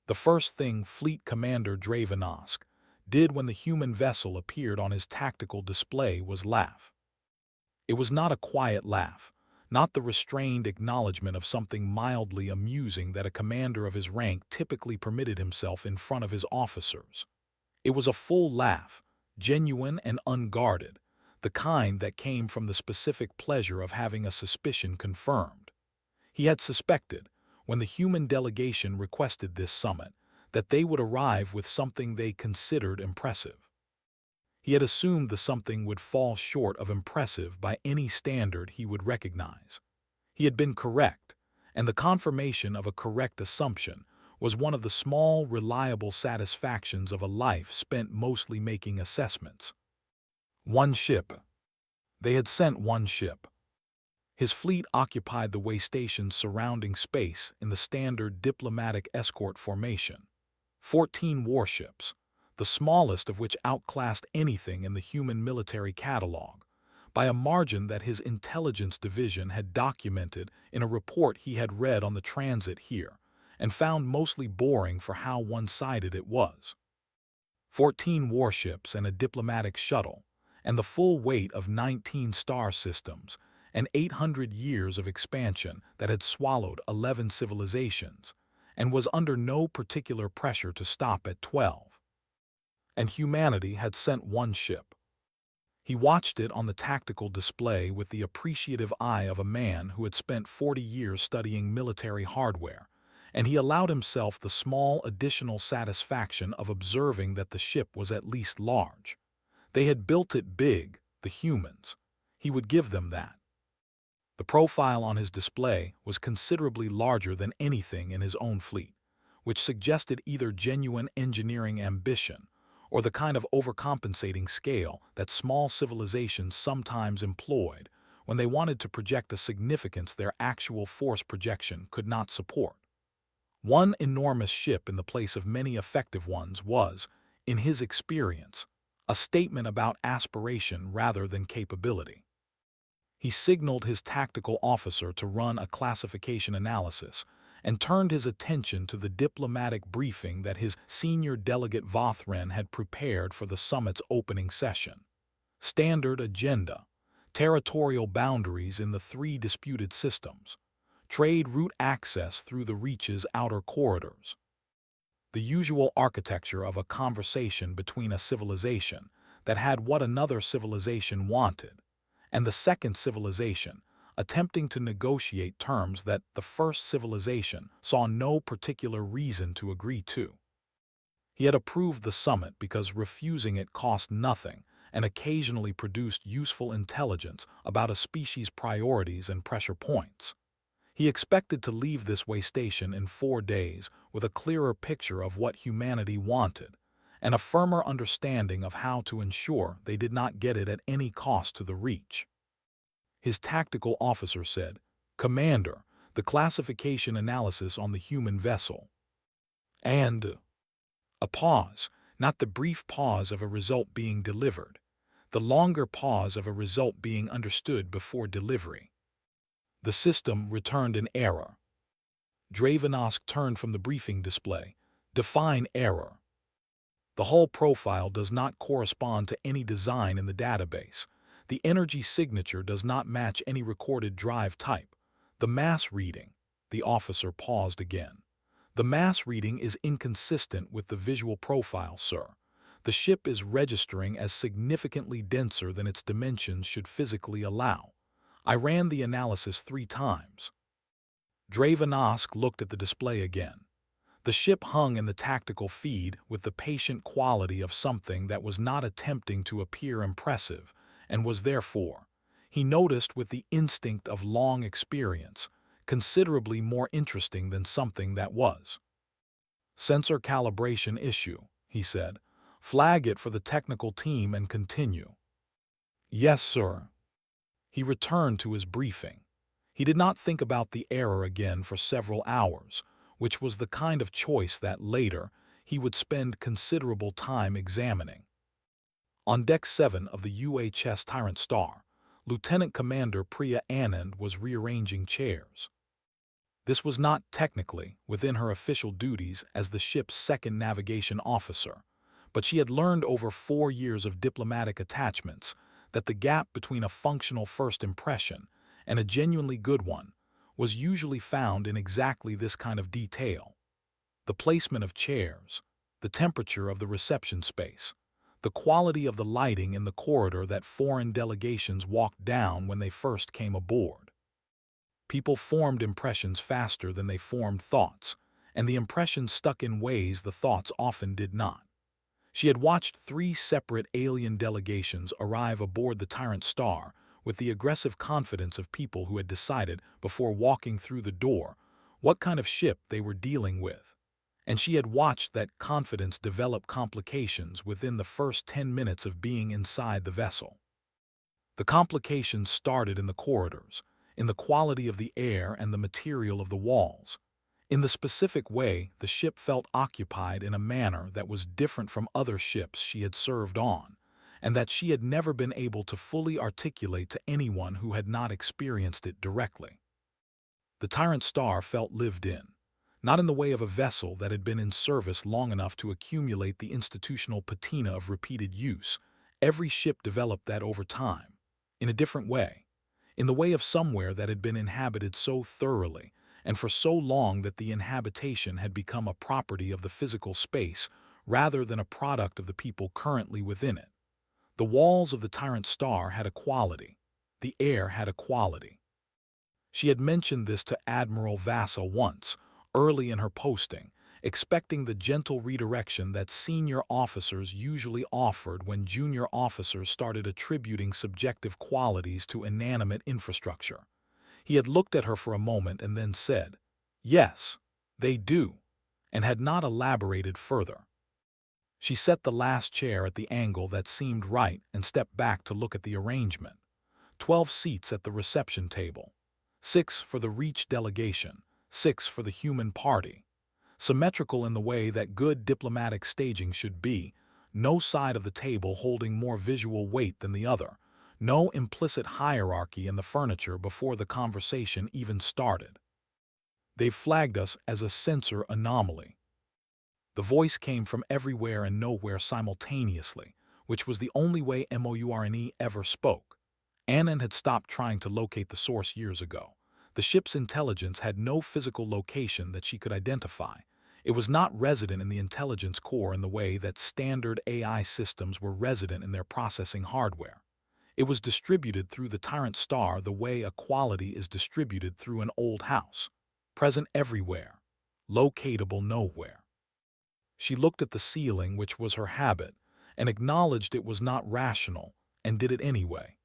The first thing Fleet Commander Dravenovsk did when the human vessel appeared on his tactical display was laugh. It was not a quiet laugh, not the restrained acknowledgement of something mildly amusing that a commander of his rank typically permitted himself in front of his officers. It was a full laugh, genuine and unguarded, the kind that came from the specific pleasure of having a suspicion confirmed. He had suspected, when the human delegation requested this summit, that they would arrive with something they considered impressive. He had assumed the something would fall short of impressive by any standard he would recognize. He had been correct, and the confirmation of a correct assumption was one of the small, reliable satisfactions of a life spent mostly making assessments. One ship. They had sent one ship. His fleet occupied the way stations surrounding space in the standard diplomatic escort formation. 14 warships, the smallest of which outclassed anything in the human military catalog, by a margin that his intelligence division had documented in a report he had read on the transit here, and found mostly boring for how one-sided it was. 14 warships and a diplomatic shuttle, and the full weight of 19 star systems, and 800 years of expansion that had swallowed 11 civilizations, and was under no particular pressure to stop at 12. And humanity had sent one ship. He watched it on the tactical display with the appreciative eye of a man who had spent 40 years studying military hardware, and he allowed himself the small additional satisfaction of observing that the ship was at least large. They had built it big, the humans. He would give them that. The profile on his display was considerably larger than anything in his own fleet, which suggested either genuine engineering ambition or the kind of overcompensating scale that small civilizations sometimes employed when they wanted to project a significance their actual force projection could not support. One enormous ship in the place of many effective ones was, in his experience, a statement about aspiration rather than capability. He signaled his tactical officer to run a classification analysis and turned his attention to the diplomatic briefing that his senior delegate Vothran had prepared for the summit's opening session. Standard agenda, territorial boundaries in the 3 disputed systems, trade route access through the Reach's outer corridors. The usual architecture of a conversation between a civilization that had what another civilization wanted, and the second civilization attempting to negotiate terms that the first civilization saw no particular reason to agree to. He had approved the summit because refusing it cost nothing and occasionally produced useful intelligence about a species' priorities and pressure points. He expected to leave this way station in 4 days with a clearer picture of what humanity wanted and a firmer understanding of how to ensure they did not get it at any cost to the Reach. His tactical officer said, "Commander, the classification analysis on the human vessel." And a pause, not the brief pause of a result being delivered, the longer pause of a result being understood before delivery. The system returned an error. Dravenovsk turned from the briefing display. Define error. The hull profile does not correspond to any design in the database. The energy signature does not match any recorded drive type. The mass reading. The officer paused again. The mass reading is inconsistent with the visual profile, sir. The ship is registering as significantly denser than its dimensions should physically allow. I ran the analysis 3 times. Dravenovsk looked at the display again. The ship hung in the tactical feed with the patient quality of something that was not attempting to appear impressive and was therefore, he noticed with the instinct of long experience, considerably more interesting than something that was. Sensor calibration issue, he said. Flag it for the technical team and continue. Yes, sir. He returned to his briefing. He did not think about the error again for several hours, which was the kind of choice that later he would spend considerable time examining. On Deck 7 of the UHS Tyrant Star, Lieutenant Commander Priya Anand was rearranging chairs. This was not technically within her official duties as the ship's second navigation officer, but she had learned over 4 years of diplomatic attachments that the gap between a functional first impression and a genuinely good one was usually found in exactly this kind of detail: the placement of chairs, the temperature of the reception space, the quality of the lighting in the corridor that foreign delegations walked down when they first came aboard. People formed impressions faster than they formed thoughts, and the impressions stuck in ways the thoughts often did not. She had watched 3 separate alien delegations arrive aboard the Tyrant Star with the aggressive confidence of people who had decided before walking through the door what kind of ship they were dealing with. And she had watched that confidence develop complications within the first 10 minutes of being inside the vessel. The complications started in the corridors, in the quality of the air and the material of the walls. In the specific way, the ship felt occupied in a manner that was different from other ships she had served on, and that she had never been able to fully articulate to anyone who had not experienced it directly. The Tyrant Star felt lived in, not in the way of a vessel that had been in service long enough to accumulate the institutional patina of repeated use. Every ship developed that over time, in a different way, in the way of somewhere that had been inhabited so thoroughly and for so long that the inhabitation had become a property of the physical space rather than a product of the people currently within it. The walls of the Tyrant Star had a quality. The air had a quality. She had mentioned this to Admiral Vassa once, early in her posting, expecting the gentle redirection that senior officers usually offered when junior officers started attributing subjective qualities to inanimate infrastructure. He had looked at her for a moment and then said, "Yes, they do," and had not elaborated further. She set the last chair at the angle that seemed right and stepped back to look at the arrangement. 12 seats at the reception table. 6 for the Reach delegation, 6 for the human party. Symmetrical in the way that good diplomatic staging should be, no side of the table holding more visual weight than the other, no implicit hierarchy in the furniture before the conversation even started. "They've flagged us as a censor anomaly." The voice came from everywhere and nowhere simultaneously, which was the only way Mourne ever spoke. Annan had stopped trying to locate the source years ago. The ship's intelligence had no physical location that she could identify. It was not resident in the intelligence core in the way that standard AI systems were resident in their processing hardware. It was distributed through the Tyrant Star the way a quality is distributed through an old house, present everywhere, locatable nowhere. She looked at the ceiling, which was her habit, and acknowledged it was not rational, and did it anyway.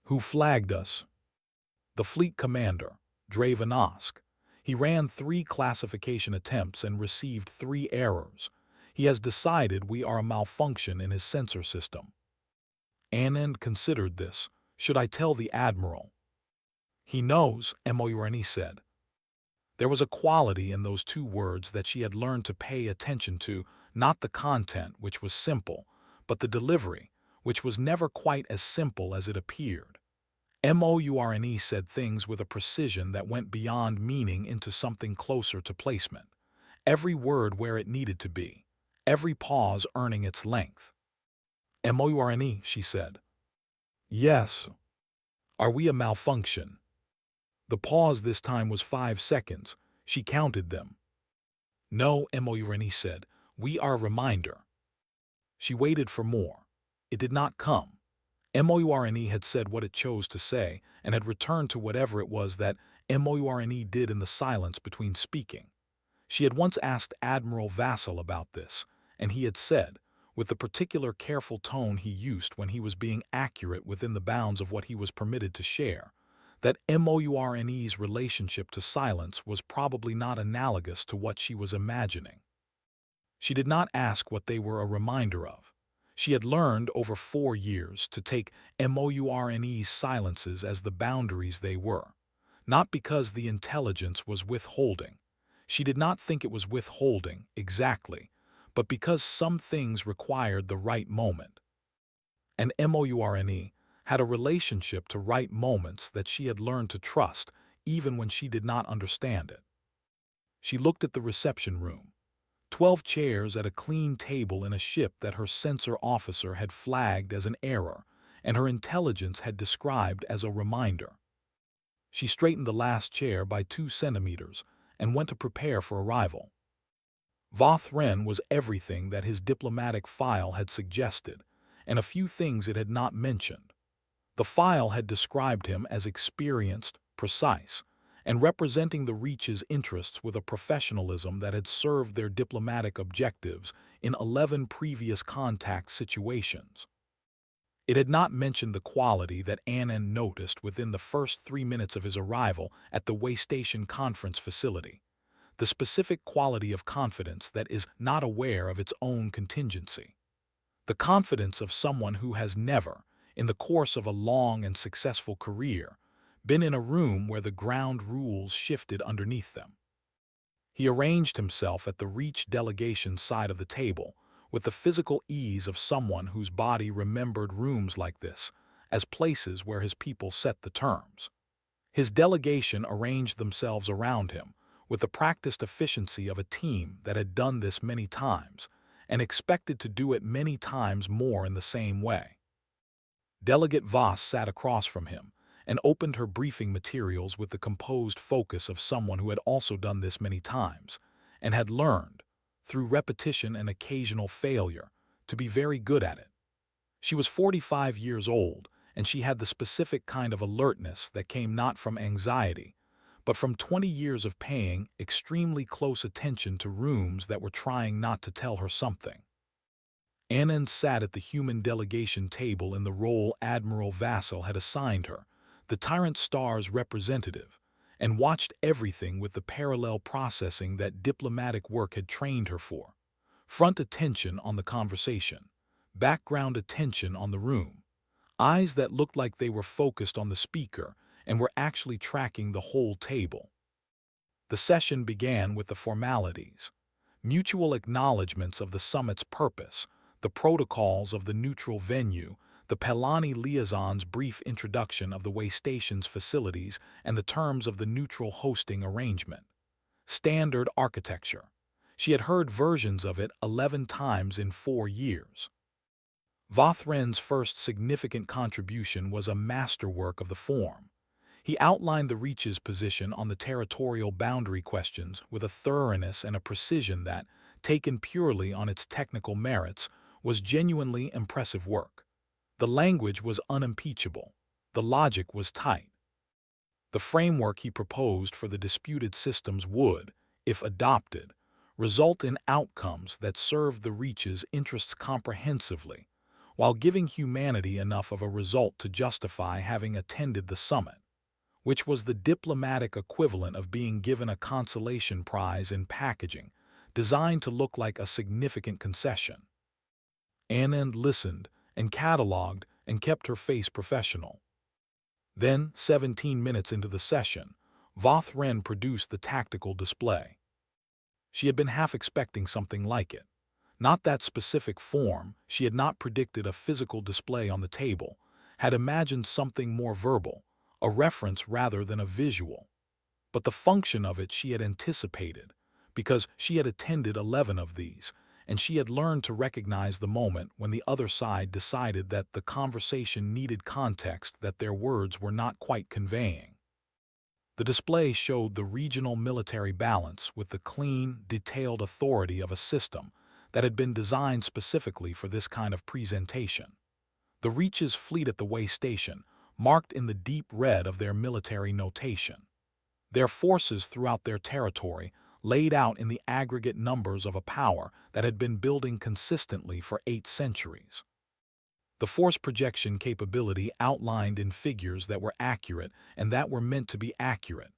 "Who flagged us?" "The fleet commander, Draven. He ran 3 classification attempts and received 3 errors. He has decided we are a malfunction in his sensor system." Anand considered this. "Should I tell the Admiral?" "He knows," Mourne said. There was a quality in those 2 words that she had learned to pay attention to, not the content, which was simple, but the delivery, which was never quite as simple as it appeared. Mourne said things with a precision that went beyond meaning into something closer to placement. Every word where it needed to be, every pause earning its length. "Mourne," she said. "Yes." "Are we a malfunction?" The pause this time was 5 seconds. She counted them. "No," Mourne said. "We are a reminder." She waited for more. It did not come. Mourne had said what it chose to say and had returned to whatever it was that Mourne did in the silence between speaking. She had once asked Admiral Vassal about this, and he had said, with the particular careful tone he used when he was being accurate within the bounds of what he was permitted to share, that Mourne's relationship to silence was probably not analogous to what she was imagining. She did not ask what they were a reminder of. She had learned over 4 years to take Mourne's silences as the boundaries they were, not because the intelligence was withholding. She did not think it was withholding, exactly, but because some things required the right moment. And Mourne had a relationship to right moments that she had learned to trust, even when she did not understand it. She looked at the reception room. 12 chairs at a clean table in a ship that her censor officer had flagged as an error, and her intelligence had described as a reminder. She straightened the last chair by 2 centimeters and went to prepare for arrival. Voth Ren was everything that his diplomatic file had suggested, and a few things it had not mentioned. The file had described him as experienced, precise, and representing the Reach's interests with a professionalism that had served their diplomatic objectives in 11 previous contact situations. It had not mentioned the quality that Annan noticed within the first 3 minutes of his arrival at the Waystation conference facility, the specific quality of confidence that is not aware of its own contingency. The confidence of someone who has never, in the course of a long and successful career, been in a room where the ground rules shifted underneath them. He arranged himself at the Reach delegation side of the table, with the physical ease of someone whose body remembered rooms like this as places where his people set the terms. His delegation arranged themselves around him with the practiced efficiency of a team that had done this many times and expected to do it many times more in the same way. Delegate Voss sat across from him and opened her briefing materials with the composed focus of someone who had also done this many times and had learned, through repetition and occasional failure, to be very good at it. She was 45 years old, and she had the specific kind of alertness that came not from anxiety, but from 20 years of paying extremely close attention to rooms that were trying not to tell her something. Annan sat at the human delegation table in the role Admiral Vassal had assigned her, the Tyrant Star's representative, and watched everything with the parallel processing that diplomatic work had trained her for. Front attention on the conversation, background attention on the room, eyes that looked like they were focused on the speaker and were actually tracking the whole table. The session began with the formalities, mutual acknowledgments of the summit's purpose, the protocols of the neutral venue, the Pelani liaison's brief introduction of the Waystation's facilities, and the terms of the neutral hosting arrangement. Standard architecture. She had heard versions of it 11 times in 4 years. Voth Ren's first significant contribution was a masterwork of the form. He outlined the Reach's position on the territorial boundary questions with a thoroughness and a precision that, taken purely on its technical merits, was genuinely impressive work. The language was unimpeachable. The logic was tight. The framework he proposed for the disputed systems would, if adopted, result in outcomes that served the Reach's interests comprehensively, while giving humanity enough of a result to justify having attended the summit, which was the diplomatic equivalent of being given a consolation prize in packaging, designed to look like a significant concession. Anand listened and catalogued and kept her face professional. Then, 17 minutes into the session, Voth Ren produced the tactical display. She had been half expecting something like it. Not that specific form, she had not predicted a physical display on the table, had imagined something more verbal, a reference rather than a visual. But the function of it she had anticipated, because she had attended 11 of these, and she had learned to recognize the moment when the other side decided that the conversation needed context that their words were not quite conveying. The display showed the regional military balance with the clean, detailed authority of a system that had been designed specifically for this kind of presentation. The Reach's fleet at the Waystation, marked in the deep red of their military notation. Their forces throughout their territory, laid out in the aggregate numbers of a power that had been building consistently for 8 centuries. The force projection capability outlined in figures that were accurate and that were meant to be accurate.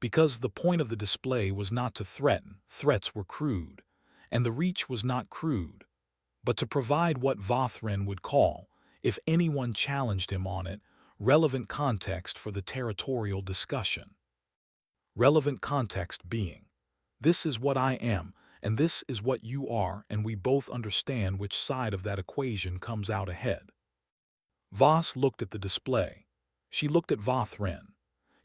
Because the point of the display was not to threaten, threats were crude, and the Reach was not crude, but to provide what Voth Ren would call, if anyone challenged him on it, relevant context for the territorial discussion. Relevant context being, this is what I am, and this is what you are, and we both understand which side of that equation comes out ahead. Voss looked at the display. She looked at Voth Ren.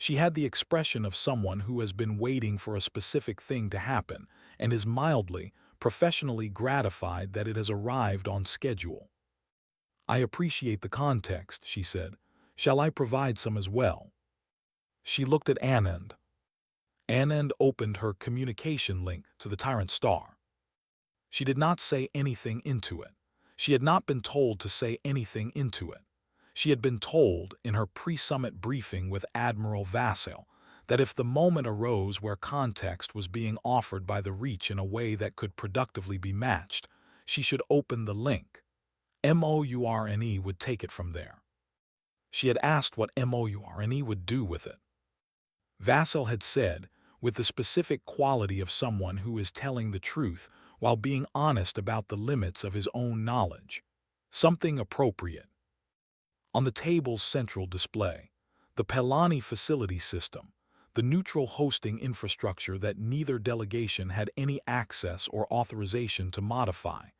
She had the expression of someone who has been waiting for a specific thing to happen and is mildly, professionally gratified that it has arrived on schedule. "I appreciate the context," she said. "Shall I provide some as well?" She looked at Anand. Anand opened her communication link to the Tyrant Star. She did not say anything into it. She had not been told to say anything into it. She had been told, in her pre-summit briefing with Admiral Vassal, that if the moment arose where context was being offered by the Reach in a way that could productively be matched, she should open the link. Mourne would take it from there. She had asked what Mourne would do with it. Vassal had said, with the specific quality of someone who is telling the truth while being honest about the limits of his own knowledge. Something appropriate. On the table's central display, the Pelani facility system, the neutral hosting infrastructure that neither delegation had any access or authorization to modify,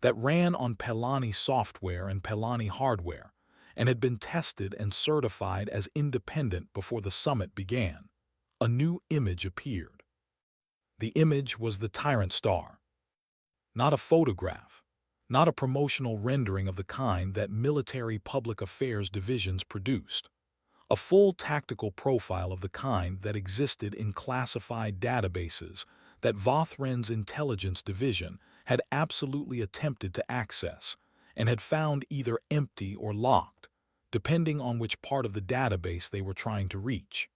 that ran on Pelani software and Pelani hardware, and had been tested and certified as independent before the summit began. A new image appeared. The image was the Tyrant Star. Not a photograph, not a promotional rendering of the kind that military public affairs divisions produced. A full tactical profile of the kind that existed in classified databases that Vothren's intelligence division had absolutely attempted to access and had found either empty or locked, depending on which part of the database they were trying to reach.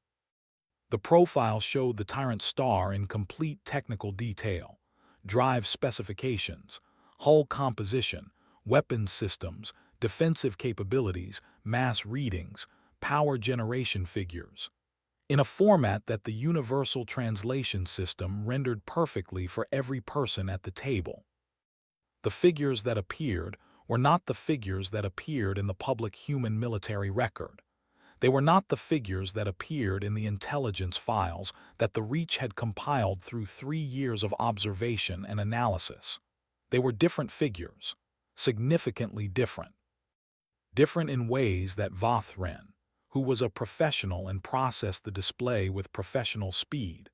The profile showed the Tyrant Star in complete technical detail: drive specifications, hull composition, weapons systems, defensive capabilities, mass readings, power generation figures, in a format that the Universal Translation System rendered perfectly for every person at the table. The figures that appeared were not the figures that appeared in the public human military record. They were not the figures that appeared in the intelligence files that the Reach had compiled through 3 years of observation and analysis. They were different figures, significantly different. Different in ways that Vothren, who was a professional and processed the display with professional speed,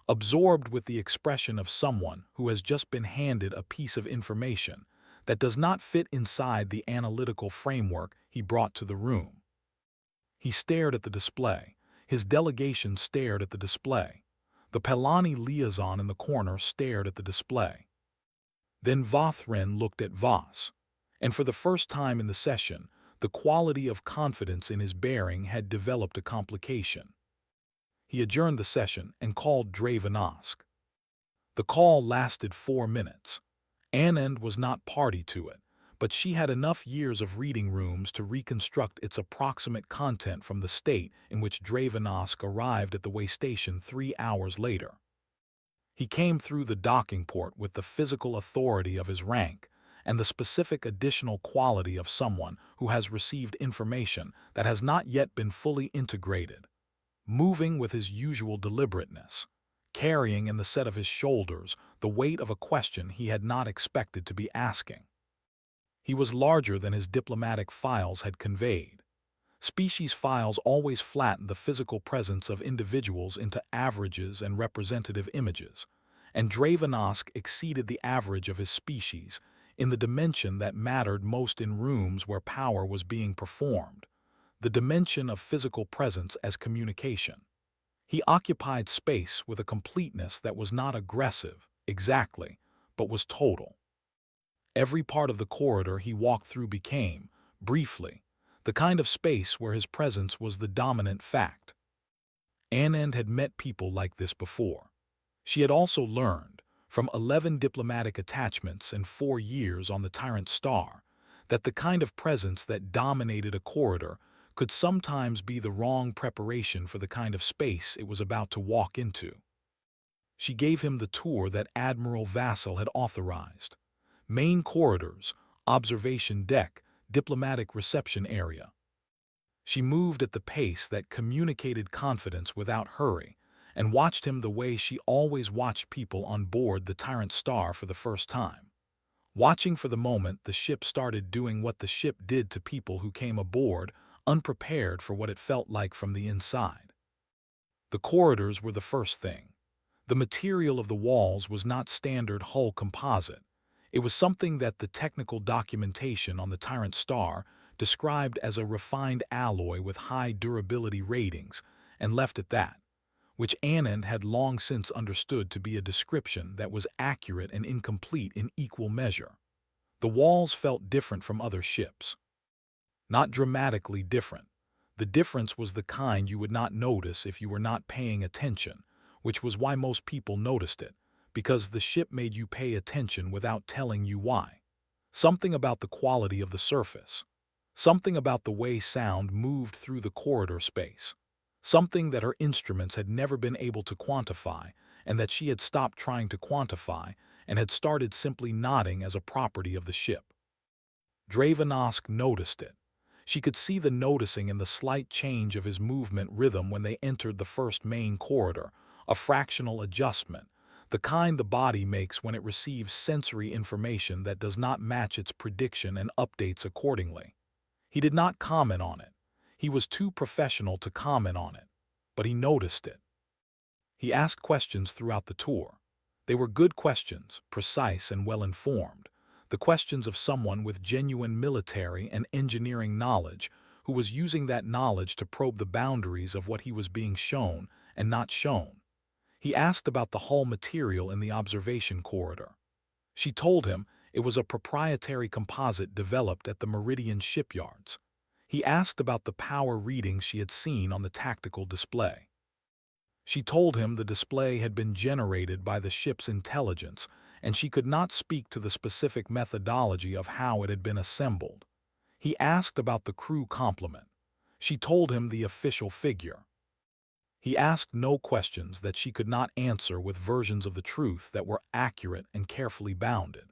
absorbed with the expression of someone who has just been handed a piece of information that does not fit inside the analytical framework he brought to the room. He stared at the display. His delegation stared at the display. The Pelani liaison in the corner stared at the display. Then Vothren looked at Voss, and for the first time in the session, the quality of confidence in his bearing had developed a complication. He adjourned the session and called Dravenosk. The call lasted 4 minutes. Anand was not party to it, but she had enough years of reading rooms to reconstruct its approximate content from the state in which Dravenosk arrived at the way station 3 hours later. He came through the docking port with the physical authority of his rank and the specific additional quality of someone who has received information that has not yet been fully integrated, moving with his usual deliberateness, carrying in the set of his shoulders the weight of a question he had not expected to be asking. He was larger than his diplomatic files had conveyed. Species files always flatten the physical presence of individuals into averages and representative images, and Dravenosk exceeded the average of his species in the dimension that mattered most in rooms where power was being performed, the dimension of physical presence as communication. He occupied space with a completeness that was not aggressive, exactly, but was total. Every part of the corridor he walked through became, briefly, the kind of space where his presence was the dominant fact. Anand had met people like this before. She had also learned, from 11 diplomatic attachments and 4 years on the Tyrant Star, that the kind of presence that dominated a corridor could sometimes be the wrong preparation for the kind of space it was about to walk into. She gave him the tour that Admiral Vassal had authorized. Main corridors, observation deck, diplomatic reception area. She moved at the pace that communicated confidence without hurry, and watched him the way she always watched people on board the Tyrant Star for the first time. Watching for the moment the ship started doing what the ship did to people who came aboard, unprepared for what it felt like from the inside. The corridors were the first thing. The material of the walls was not standard hull composite. It was something that the technical documentation on the Tyrant Star described as a refined alloy with high durability ratings, and left at that, which Anand had long since understood to be a description that was accurate and incomplete in equal measure. The walls felt different from other ships. Not dramatically different. The difference was the kind you would not notice if you were not paying attention, which was why most people noticed it, because the ship made you pay attention without telling you why. Something about the quality of the surface. Something about the way sound moved through the corridor space. Something that her instruments had never been able to quantify, and that she had stopped trying to quantify and had started simply nodding as a property of the ship. Dravenosk noticed it. She could see the noticing in the slight change of his movement rhythm when they entered the first main corridor, a fractional adjustment, the kind the body makes when it receives sensory information that does not match its prediction and updates accordingly. He did not comment on it. He was too professional to comment on it, but he noticed it. He asked questions throughout the tour. They were good questions, precise and well-informed, the questions of someone with genuine military and engineering knowledge who was using that knowledge to probe the boundaries of what he was being shown and not shown. He asked about the hull material in the observation corridor. She told him it was a proprietary composite developed at the Meridian shipyards. He asked about the power readings she had seen on the tactical display. She told him the display had been generated by the ship's intelligence, and she could not speak to the specific methodology of how it had been assembled. He asked about the crew complement. She told him the official figure. He asked no questions that she could not answer with versions of the truth that were accurate and carefully bounded.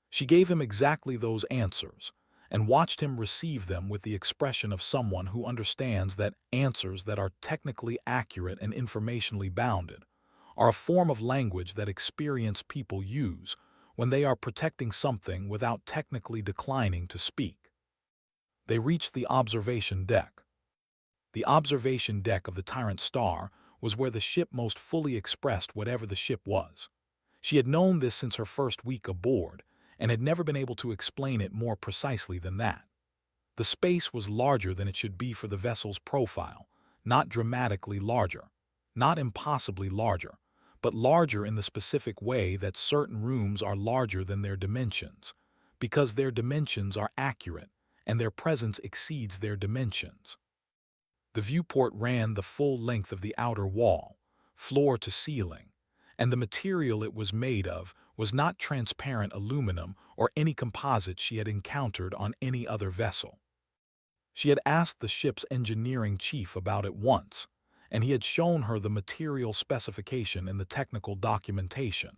She gave him exactly those answers, and watched him receive them with the expression of someone who understands that answers that are technically accurate and informationally bounded are a form of language that experienced people use when they are protecting something without technically declining to speak. They reached the observation deck. The observation deck of the Tyrant Star was where the ship most fully expressed whatever the ship was. She had known this since her first week aboard, and had never been able to explain it more precisely than that. The space was larger than it should be for the vessel's profile, not dramatically larger, not impossibly larger, but larger in the specific way that certain rooms are larger than their dimensions, because their dimensions are accurate and their presence exceeds their dimensions. The viewport ran the full length of the outer wall, floor to ceiling, and the material it was made of was not transparent aluminum or any composite she had encountered on any other vessel. She had asked the ship's engineering chief about it once, and he had shown her the material specification in the technical documentation,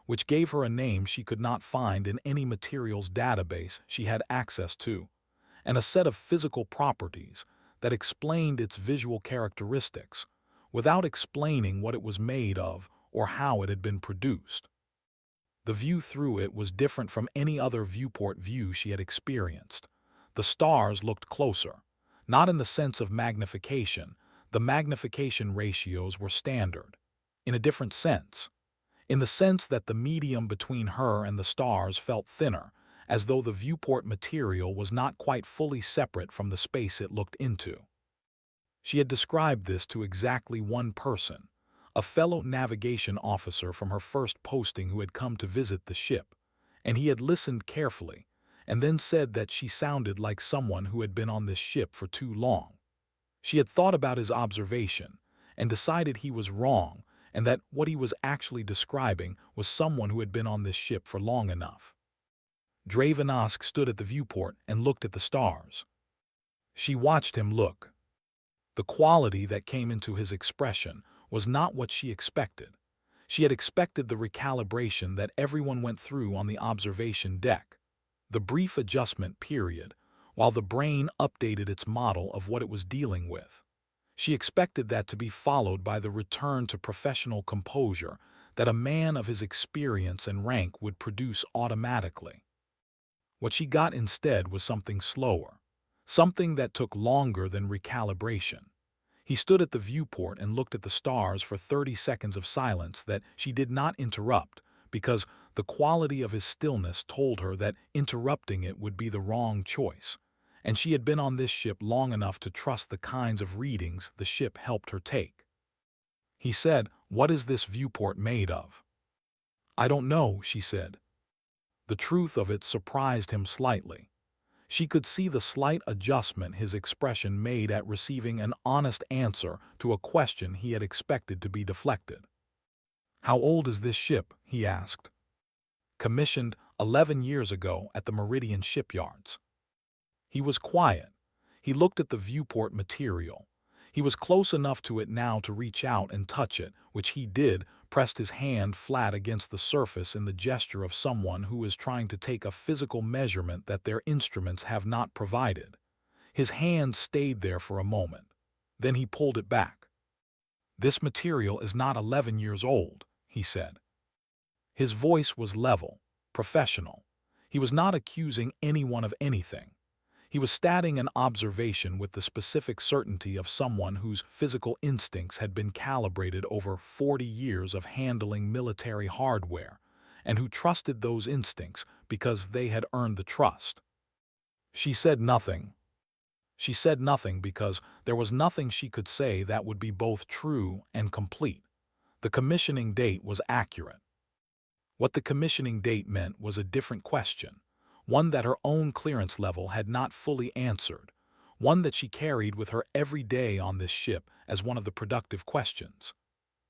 which gave her a name she could not find in any materials database she had access to, and a set of physical properties that explained its visual characteristics, without explaining what it was made of or how it had been produced. The view through it was different from any other viewport view she had experienced. The stars looked closer, not in the sense of magnification. The magnification ratios were standard. In a different sense. In the sense that the medium between her and the stars felt thinner, as though the viewport material was not quite fully separate from the space it looked into. She had described this to exactly one person, a fellow navigation officer from her first posting who had come to visit the ship, and he had listened carefully, and then said that she sounded like someone who had been on this ship for too long. She had thought about his observation, and decided he was wrong, and that what he was actually describing was someone who had been on this ship for long enough. Dravenosk stood at the viewport and looked at the stars. She watched him look. The quality that came into his expression was not what she expected. She had expected the recalibration that everyone went through on the observation deck, the brief adjustment period, while the brain updated its model of what it was dealing with. She expected that to be followed by the return to professional composure that a man of his experience and rank would produce automatically. What she got instead was something slower, something that took longer than recalibration. He stood at the viewport and looked at the stars for 30 seconds of silence that she did not interrupt, because the quality of his stillness told her that interrupting it would be the wrong choice, and she had been on this ship long enough to trust the kinds of readings the ship helped her take. He said, "What is this viewport made of?" "I don't know," she said. The truth of it surprised him slightly. She could see the slight adjustment his expression made at receiving an honest answer to a question he had expected to be deflected. "How old is this ship?" he asked. "Commissioned 11 years ago at the Meridian shipyards." He was quiet. He looked at the viewport material. He was close enough to it now to reach out and touch it, which he did, pressed his hand flat against the surface in the gesture of someone who is trying to take a physical measurement that their instruments have not provided. His hand stayed there for a moment. Then he pulled it back. "This material is not 11 years old," he said. His voice was level, professional. He was not accusing anyone of anything. He was stating an observation with the specific certainty of someone whose physical instincts had been calibrated over 40 years of handling military hardware, and who trusted those instincts because they had earned the trust. She said nothing. She said nothing because there was nothing she could say that would be both true and complete. The commissioning date was accurate. What the commissioning date meant was a different question, one that her own clearance level had not fully answered, one that she carried with her every day on this ship as one of the productive questions.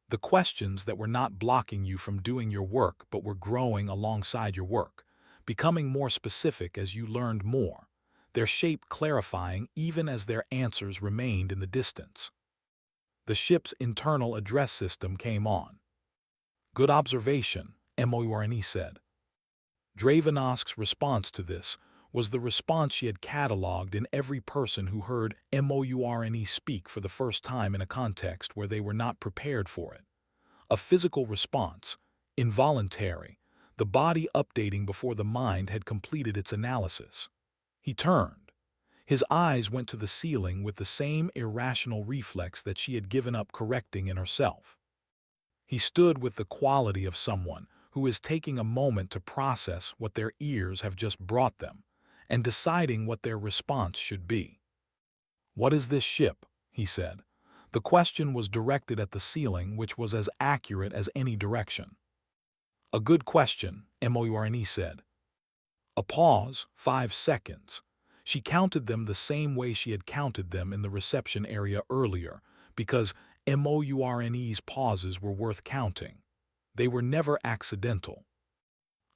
The questions that were not blocking you from doing your work but were growing alongside your work, becoming more specific as you learned more, their shape clarifying even as their answers remained in the distance. The ship's internal address system came on. "Good observation," Mourne said. Dravenovsk's response to this was the response she had catalogued in every person who heard Mourne speak for the first time in a context where they were not prepared for it. A physical response, involuntary, the body updating before the mind had completed its analysis. He turned. His eyes went to the ceiling with the same irrational reflex that she had given up correcting in herself. He stood with the quality of someone who is taking a moment to process what their ears have just brought them and deciding what their response should be. "What is this ship?" he said. The question was directed at the ceiling, which was as accurate as any direction. "A good question," Mourne said. A pause, 5 seconds. She counted them the same way she had counted them in the reception area earlier, because Mourne's pauses were worth counting. They were never accidental.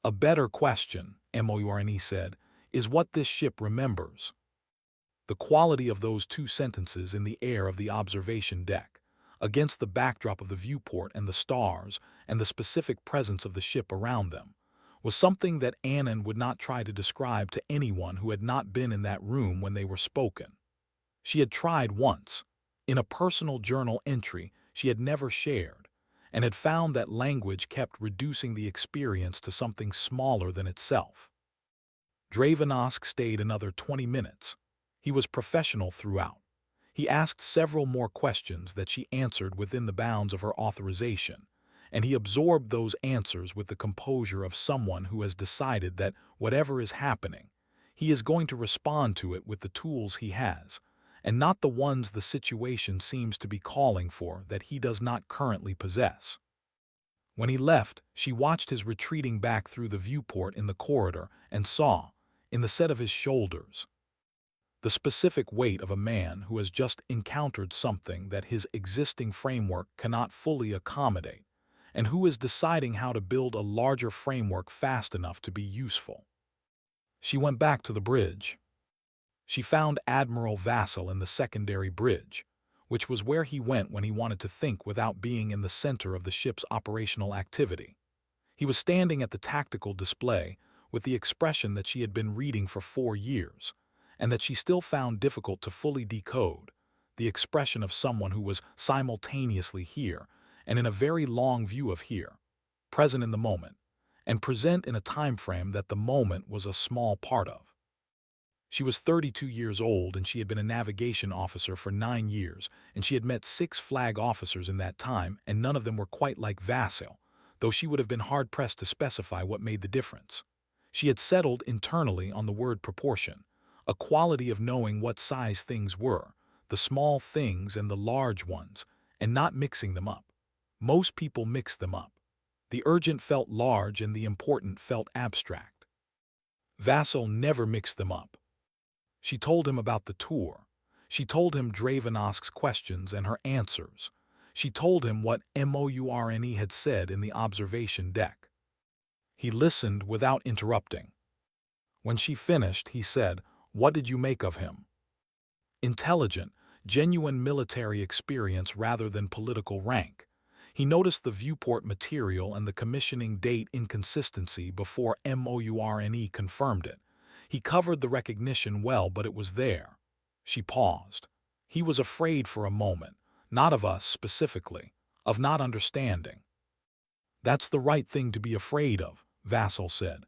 "A better question," Mourne said, "is what this ship remembers." The quality of those 2 sentences in the air of the observation deck, against the backdrop of the viewport and the stars and the specific presence of the ship around them, was something that Annan would not try to describe to anyone who had not been in that room when they were spoken. She had tried once, in a personal journal entry she had never shared, and had found that language kept reducing the experience to something smaller than itself. Dravenovsk stayed another 20 minutes. He was professional throughout. He asked several more questions that she answered within the bounds of her authorization, and he absorbed those answers with the composure of someone who has decided that whatever is happening, he is going to respond to it with the tools he has, and not the ones the situation seems to be calling for that he does not currently possess. When he left, she watched his retreating back through the viewport in the corridor and saw, in the set of his shoulders, the specific weight of a man who has just encountered something that his existing framework cannot fully accommodate, and who is deciding how to build a larger framework fast enough to be useful. She went back to the bridge. She found Admiral Vassal in the secondary bridge, which was where he went when he wanted to think without being in the center of the ship's operational activity. He was standing at the tactical display with the expression that she had been reading for 4 years, and that she still found difficult to fully decode, the expression of someone who was simultaneously here and in a very long view of here, present in the moment, and present in a time frame that the moment was a small part of. She was 32 years old and she had been a navigation officer for 9 years, and she had met 6 flag officers in that time, and none of them were quite like Vasil, though she would have been hard-pressed to specify what made the difference. She had settled internally on the word proportion, a quality of knowing what size things were, the small things and the large ones, and not mixing them up. Most people mix them up. The urgent felt large and the important felt abstract. Vasil never mixed them up. She told him about the tour. She told him Dravenosk's questions and her answers. She told him what Mourne had said in the observation deck. He listened without interrupting. When she finished, he said, "What did you make of him?" Intelligent, genuine military experience rather than political rank. He noticed the viewport material and the commissioning date inconsistency before Mourne confirmed it. He covered the recognition well, but it was there. She paused. He was afraid for a moment, not of us specifically, of not understanding. "That's the right thing to be afraid of," Vasil said.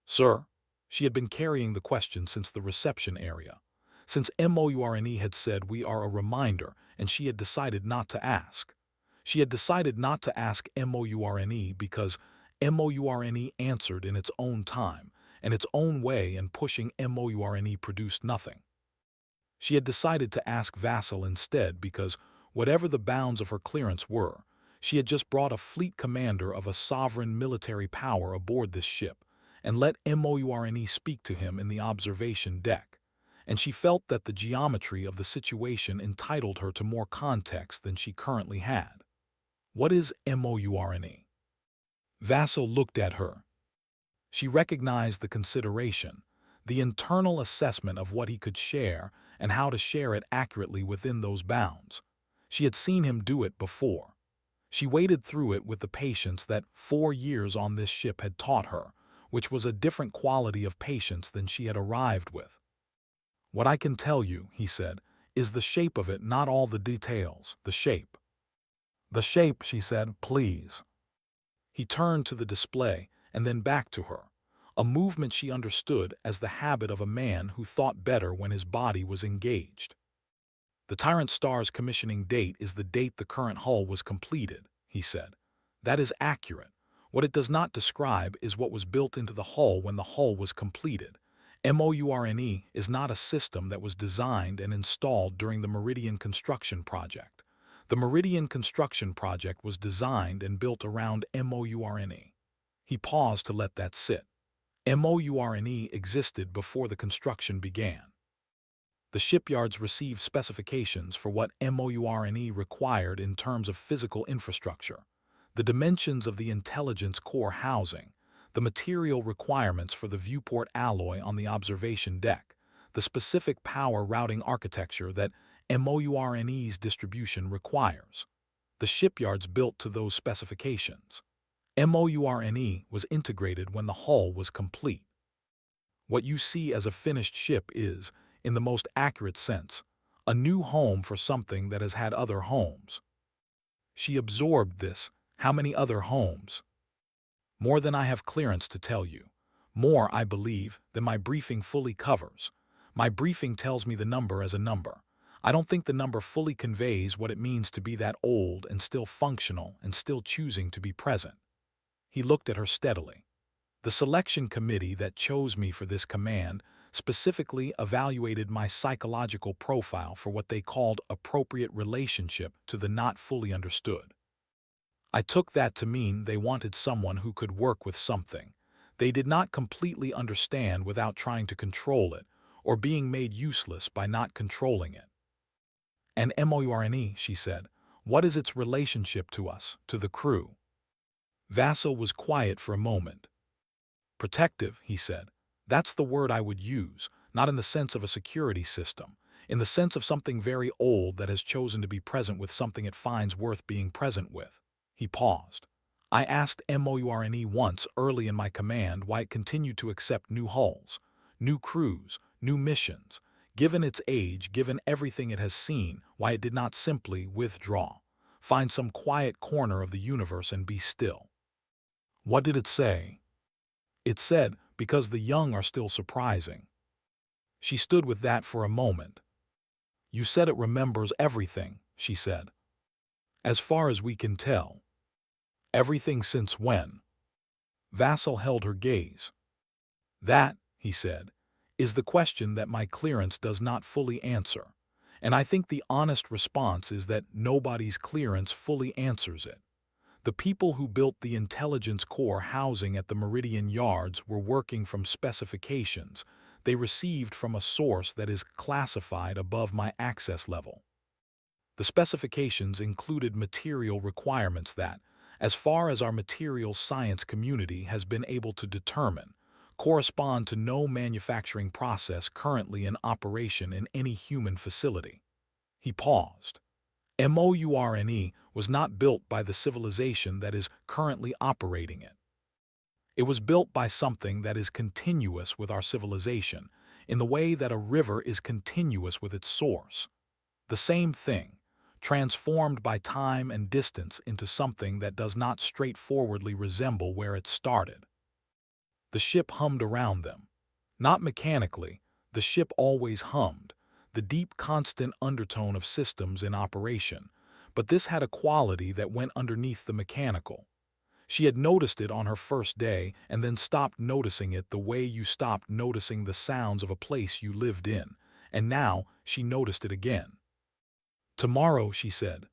"Sir?" She had been carrying the question since the reception area. Since Mourne had said we are a reminder, and she had decided not to ask. She had decided not to ask Mourne because Mourne answered in its own time, and its own way, and pushing Mourne produced nothing. She had decided to ask Vasil instead because, whatever the bounds of her clearance were, she had just brought a fleet commander of a sovereign military power aboard this ship, and let Mourne speak to him in the observation deck, and she felt that the geometry of the situation entitled her to more context than she currently had. "What is Mourne?" Vasil looked at her. She recognized the consideration, the internal assessment of what he could share and how to share it accurately within those bounds. She had seen him do it before. She waded through it with the patience that 4 years on this ship had taught her, which was a different quality of patience than she had arrived with. "What I can tell you," he said, "is the shape of it, not all the details, the shape." "The shape," she said, "please." He turned to the display and then back to her, a movement she understood as the habit of a man who thought better when his body was engaged. "The Tyrant Star's commissioning date is the date the current hull was completed," he said. "That is accurate. What it does not describe is what was built into the hull when the hull was completed. Mourne is not a system that was designed and installed during the Meridian construction project. The Meridian construction project was designed and built around Mourne." He paused to let that sit. Mourne existed before the construction began. The shipyards received specifications for what Mourne required in terms of physical infrastructure, the dimensions of the intelligence core housing, the material requirements for the viewport alloy on the observation deck, the specific power routing architecture that Mourne's distribution requires. The shipyards built to those specifications. Mourne was integrated when the hull was complete. What you see as a finished ship is, in the most accurate sense, a new home for something that has had other homes. She absorbed this. How many other homes? More than I have clearance to tell you. More, I believe, than my briefing fully covers. My briefing tells me the number as a number. I don't think the number fully conveys what it means to be that old and still functional and still choosing to be present. He looked at her steadily. "The selection committee that chose me for this command specifically evaluated my psychological profile for what they called appropriate relationship to the not fully understood. I took that to mean they wanted someone who could work with something they did not completely understand without trying to control it, or being made useless by not controlling it." "And Mourne," she said, "what is its relationship to us, to the crew?" Vasil was quiet for a moment. "Protective," he said. "That's the word I would use, not in the sense of a security system, in the sense of something very old that has chosen to be present with something it finds worth being present with." He paused. "I asked Mourne once early in my command why it continued to accept new hulls, new crews, new missions. Given its age, given everything it has seen, why it did not simply withdraw, find some quiet corner of the universe and be still." "What did it say?" "It said, because the young are still surprising." She stood with that for a moment. "You said it remembers everything," she said. "As far as we can tell." "Everything since when?" Vassal held her gaze. "That," he said, "is the question that my clearance does not fully answer, and I think the honest response is that nobody's clearance fully answers it. The people who built the intelligence core housing at the Meridian Yards were working from specifications they received from a source that is classified above my access level. The specifications included material requirements that, as far as our materials science community has been able to determine, correspond to no manufacturing process currently in operation in any human facility." He paused. "MOURNE was not built by the civilization that is currently operating it. It was built by something that is continuous with our civilization, in the way that a river is continuous with its source. The same thing, transformed by time and distance into something that does not straightforwardly resemble where it started." The ship hummed around them. Not mechanically, the ship always hummed, the deep constant undertone of systems in operation, but this had a quality that went underneath the mechanical. She had noticed it on her first day and then stopped noticing it the way you stopped noticing the sounds of a place you lived in, and now she noticed it again. "Tomorrow," she said.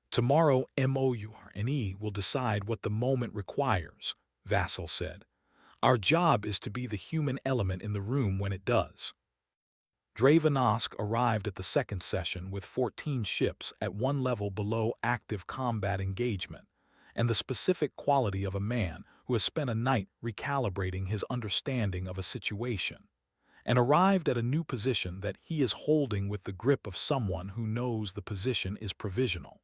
"Tomorrow MOURNE will decide what the moment requires," Vassal said. "Our job is to be the human element in the room when it does." Dravenosk arrived at the second session with 14 ships at one level below active combat engagement, and the specific quality of a man who has spent a night recalibrating his understanding of a situation, and arrived at a new position that he is holding with the grip of someone who knows the position is provisional.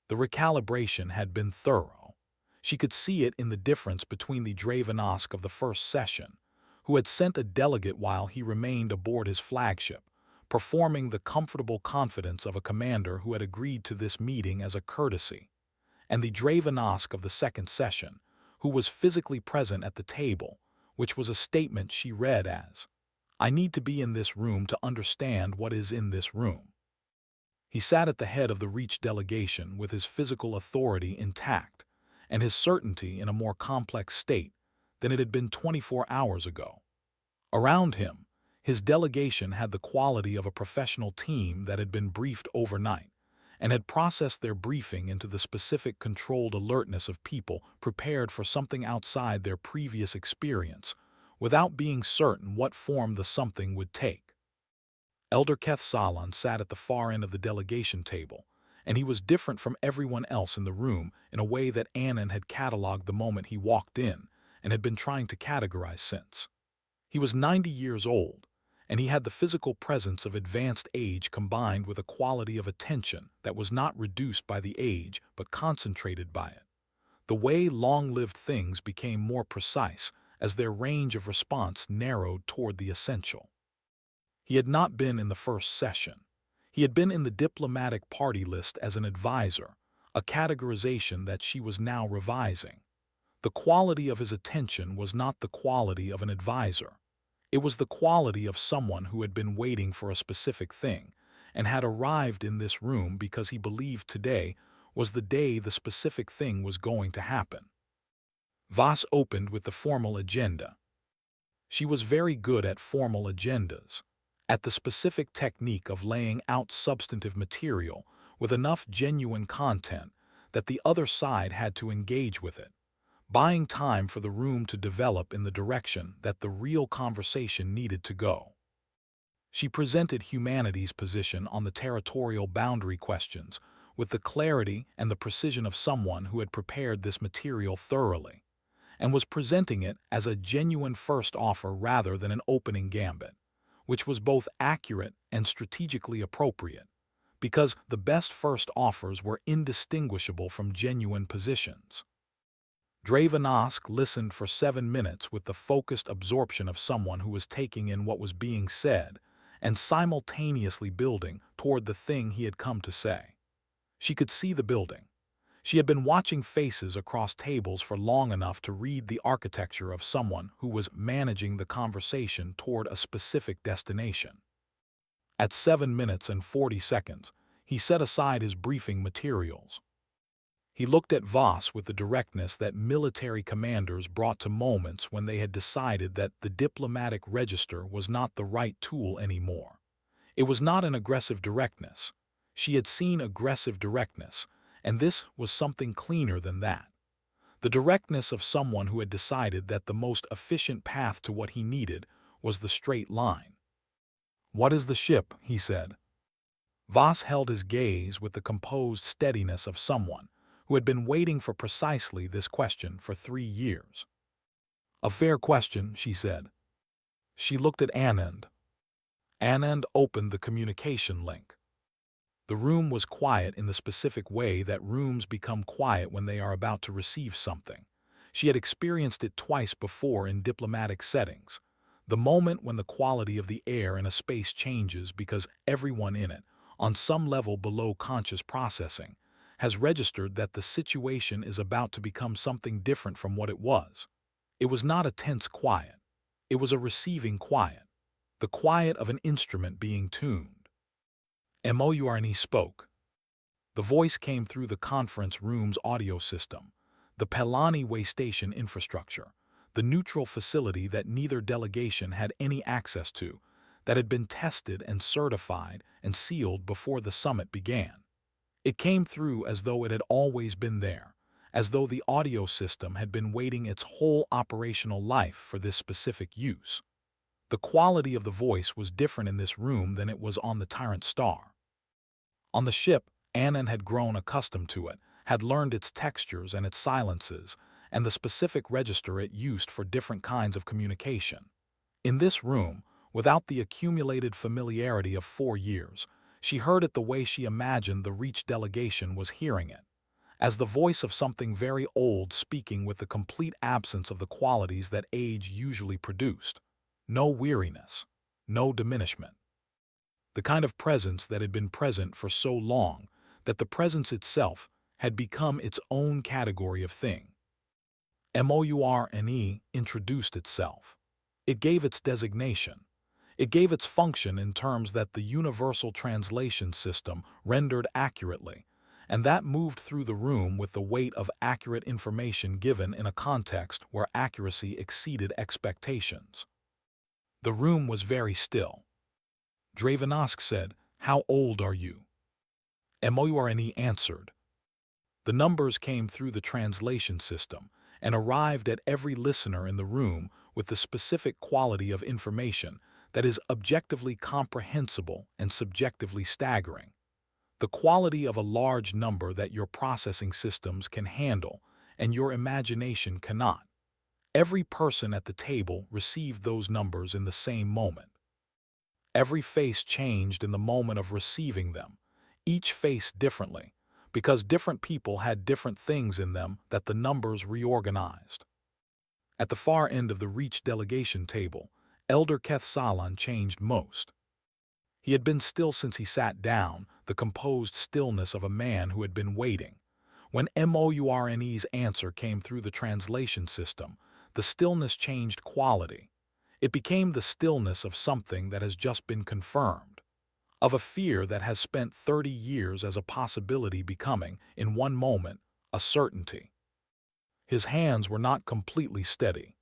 The recalibration had been thorough. She could see it in the difference between the Dravenosk of the first session, who had sent a delegate while he remained aboard his flagship, performing the comfortable confidence of a commander who had agreed to this meeting as a courtesy, and the Dravenosk of the second session, who was physically present at the table, which was a statement she read as, "I need to be in this room to understand what is in this room." He sat at the head of the Reach delegation with his physical authority intact, and his certainty in a more complex state than it had been 24 hours ago. Around him, his delegation had the quality of a professional team that had been briefed overnight, and had processed their briefing into the specific controlled alertness of people prepared for something outside their previous experience, without being certain what form the something would take. Elder Keth Salon sat at the far end of the delegation table, and he was different from everyone else in the room in a way that Annan had cataloged the moment he walked in and had been trying to categorize since. He was 90 years old, and he had the physical presence of advanced age combined with a quality of attention that was not reduced by the age but concentrated by it. The way long-lived things became more precise as their range of response narrowed toward the essential. He had not been in the first session. He had been in the diplomatic party list as an advisor, a categorization that she was now revising. The quality of his attention was not the quality of an advisor. It was the quality of someone who had been waiting for a specific thing and had arrived in this room because he believed today was the day the specific thing was going to happen. Voss opened with the formal agenda. She was very good at formal agendas, at the specific technique of laying out substantive material with enough genuine content that the other side had to engage with it, buying time for the room to develop in the direction that the real conversation needed to go. She presented humanity's position on the territorial boundary questions with the clarity and the precision of someone who had prepared this material thoroughly, and was presenting it as a genuine first offer rather than an opening gambit, which was both accurate and strategically appropriate, because the best first offers were indistinguishable from genuine positions. Dravenosk listened for 7 minutes with the focused absorption of someone who was taking in what was being said and simultaneously building toward the thing he had come to say. She could see the building. She had been watching faces across tables for long enough to read the architecture of someone who was managing the conversation toward a specific destination. At 7 minutes and 40 seconds, he set aside his briefing materials. He looked at Voss with the directness that military commanders brought to moments when they had decided that the diplomatic register was not the right tool anymore. It was not an aggressive directness. She had seen aggressive directness, and this was something cleaner than that. The directness of someone who had decided that the most efficient path to what he needed was the straight line. "What is the ship?" he said. Voss held his gaze with the composed steadiness of someone who had been waiting for precisely this question for 3 years. "A fair question," she said. She looked at Anand. Anand opened the communication link. The room was quiet in the specific way that rooms become quiet when they are about to receive something. She had experienced it twice before in diplomatic settings. The moment when the quality of the air in a space changes because everyone in it, on some level below conscious processing, has registered that the situation is about to become something different from what it was. It was not a tense quiet. It was a receiving quiet, the quiet of an instrument being tuned. Mourne spoke. The voice came through the conference room's audio system, the Pelani way station infrastructure, the neutral facility that neither delegation had any access to, that had been tested and certified and sealed before the summit began. It came through as though it had always been there, as though the audio system had been waiting its whole operational life for this specific use. The quality of the voice was different in this room than it was on the Tyrant Star. On the ship, Anand had grown accustomed to it, had learned its textures and its silences, and the specific register it used for different kinds of communication. In this room, without the accumulated familiarity of 4 years, she heard it the way she imagined the Reach delegation was hearing it, as the voice of something very old speaking with the complete absence of the qualities that age usually produced. No weariness, no diminishment. The kind of presence that had been present for so long that the presence itself had become its own category of thing. Mourne introduced itself. It gave its designation. It gave its function in terms that the universal translation system rendered accurately, and that moved through the room with the weight of accurate information given in a context where accuracy exceeded expectations. The room was very still. Dravenosk said, "How old are you?" Mourne answered. The numbers came through the translation system and arrived at every listener in the room with the specific quality of information that is objectively comprehensible and subjectively staggering. The quality of a large number that your processing systems can handle and your imagination cannot. Every person at the table received those numbers in the same moment. Every face changed in the moment of receiving them, each face differently, because different people had different things in them that the numbers reorganized. At the far end of the Reach delegation table, Elder Kethsalan changed most. He had been still since he sat down, the composed stillness of a man who had been waiting. When Mourne's answer came through the translation system, the stillness changed quality. It became the stillness of something that has just been confirmed, of a fear that has spent 30 years as a possibility becoming, in one moment, a certainty. His hands were not completely steady.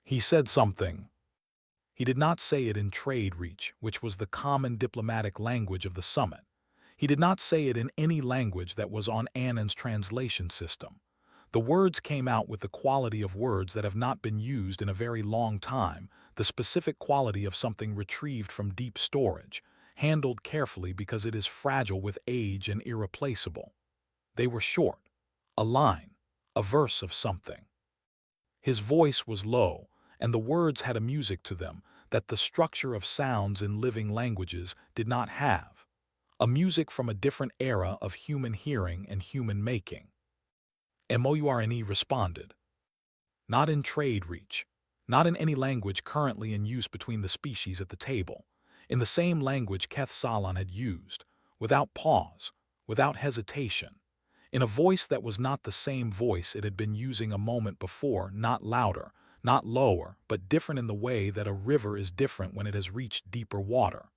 He said something. He did not say it in trade reach, which was the common diplomatic language of the summit. He did not say it in any language that was on Anand's translation system. The words came out with the quality of words that have not been used in a very long time, the specific quality of something retrieved from deep storage, handled carefully because it is fragile with age and irreplaceable. They were short, a line, a verse of something. His voice was low, and the words had a music to them that the structure of sounds in living languages did not have, a music from a different era of human hearing and human making. Mourne responded. Not in trade reach, not in any language currently in use between the species at the table, in the same language Kethsalan had used, without pause, without hesitation. in a voice that was not the same voice it had been using a moment before, not louder, not lower, but different in the way that a river is different when it has reached deeper water,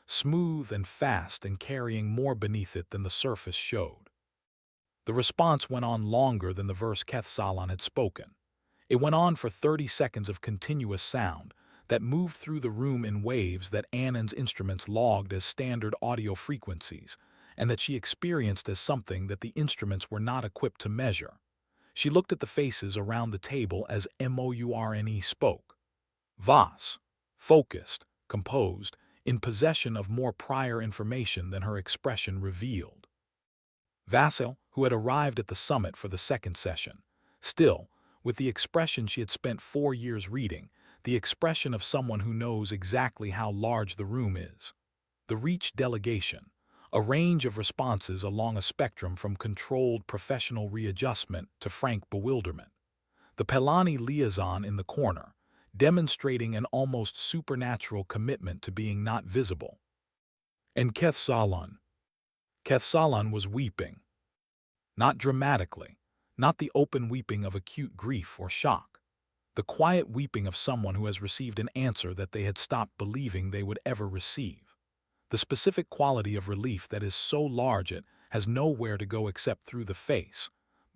smooth and fast and carrying more beneath it than the surface showed. The response went on longer than the verse Kethsalan had spoken. It went on for 30 seconds of continuous sound that moved through the room in waves that Annan's instruments logged as standard audio frequencies, and that she experienced as something that the instruments were not equipped to measure. She looked at the faces around the table as Mourne spoke. Voss, focused, composed, in possession of more prior information than her expression revealed. Vasil, who had arrived at the summit for the second session, still, with the expression she had spent 4 years reading, the expression of someone who knows exactly how large the room is. The Reach delegation, a range of responses along a spectrum from controlled professional readjustment to frank bewilderment. The Pelani liaison in the corner, demonstrating an almost supernatural commitment to being not visible. And Kethsalan. Kethsalan was weeping. Not dramatically, not the open weeping of acute grief or shock. The quiet weeping of someone who has received an answer that they had stopped believing they would ever receive. The specific quality of relief that is so large it has nowhere to go except through the face,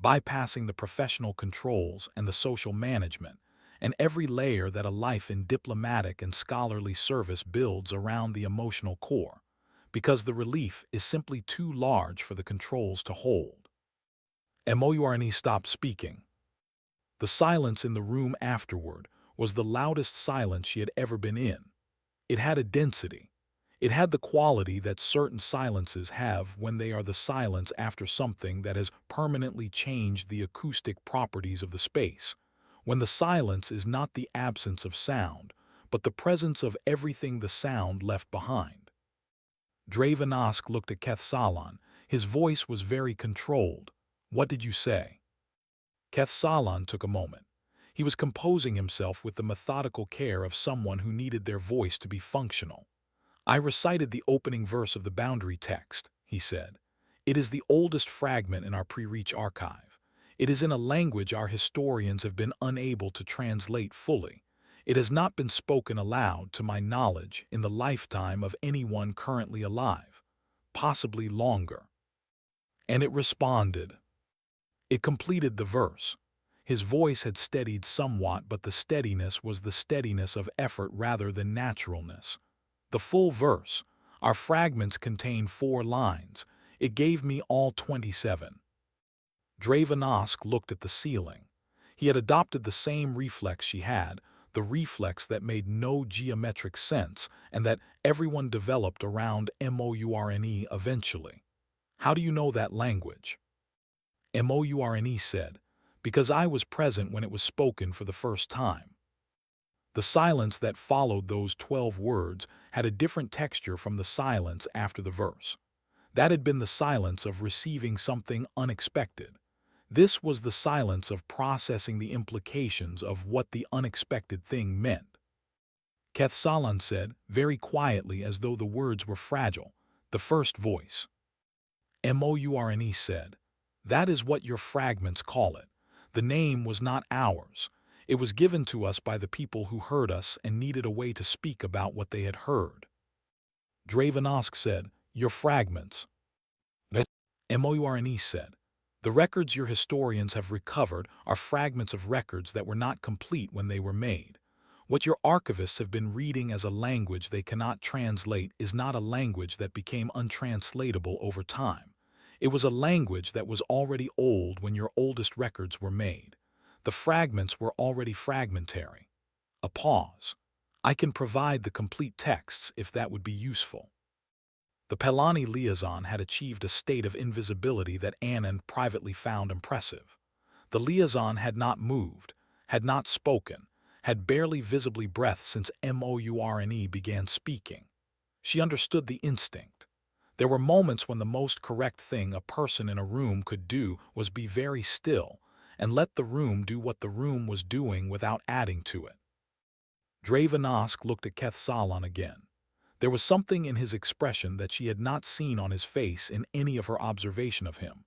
bypassing the professional controls and the social management, and every layer that a life in diplomatic and scholarly service builds around the emotional core, because the relief is simply too large for the controls to hold. Mourne stopped speaking. The silence in the room afterward was the loudest silence she had ever been in. It had a density. It had the quality that certain silences have when they are the silence after something that has permanently changed the acoustic properties of the space, when the silence is not the absence of sound, but the presence of everything the sound left behind. Dravenosk looked at Kethsalan. His voice was very controlled. "What did you say?" Kethsalan took a moment. He was composing himself with the methodical care of someone who needed their voice to be functional. "I recited the opening verse of the boundary text," he said. "It is the oldest fragment in our pre-Reach archive. It is in a language our historians have been unable to translate fully. It has not been spoken aloud, to my knowledge, in the lifetime of anyone currently alive, possibly longer." And it responded. It completed the verse. His voice had steadied somewhat, but the steadiness was the steadiness of effort rather than naturalness. The full verse. Our fragments contain 4 lines. It gave me all 27. Dravenosk looked at the ceiling. He had adopted the same reflex she had, the reflex that made no geometric sense and that everyone developed around Mourne eventually. "How do you know that language?" Mourne said, "Because I was present when it was spoken for the first time." The silence that followed those 12 words had a different texture from the silence after the verse. That had been the silence of receiving something unexpected. This was the silence of processing the implications of what the unexpected thing meant. Kethsalan said, very quietly as though the words were fragile, the first voice. Mourne said, "That is what your fragments call it. The name was not ours. It was given to us by the people who heard us and needed a way to speak about what they had heard." Dravenosk said, "Your fragments." Mourne said, "The records your historians have recovered are fragments of records that were not complete when they were made. What your archivists have been reading as a language they cannot translate is not a language that became untranslatable over time. It was a language that was already old when your oldest records were made. The fragments were already fragmentary." A pause. "I can provide the complete texts if that would be useful." The Pelani liaison had achieved a state of invisibility that Annan privately found impressive. The liaison had not moved, had not spoken, had barely visibly breathed since Mourne began speaking. She understood the instinct. There were moments when the most correct thing a person in a room could do was be very still and let the room do what the room was doing without adding to it. Dravenosk looked at Kethsalan again. There was something in his expression that she had not seen on his face in any of her observation of him,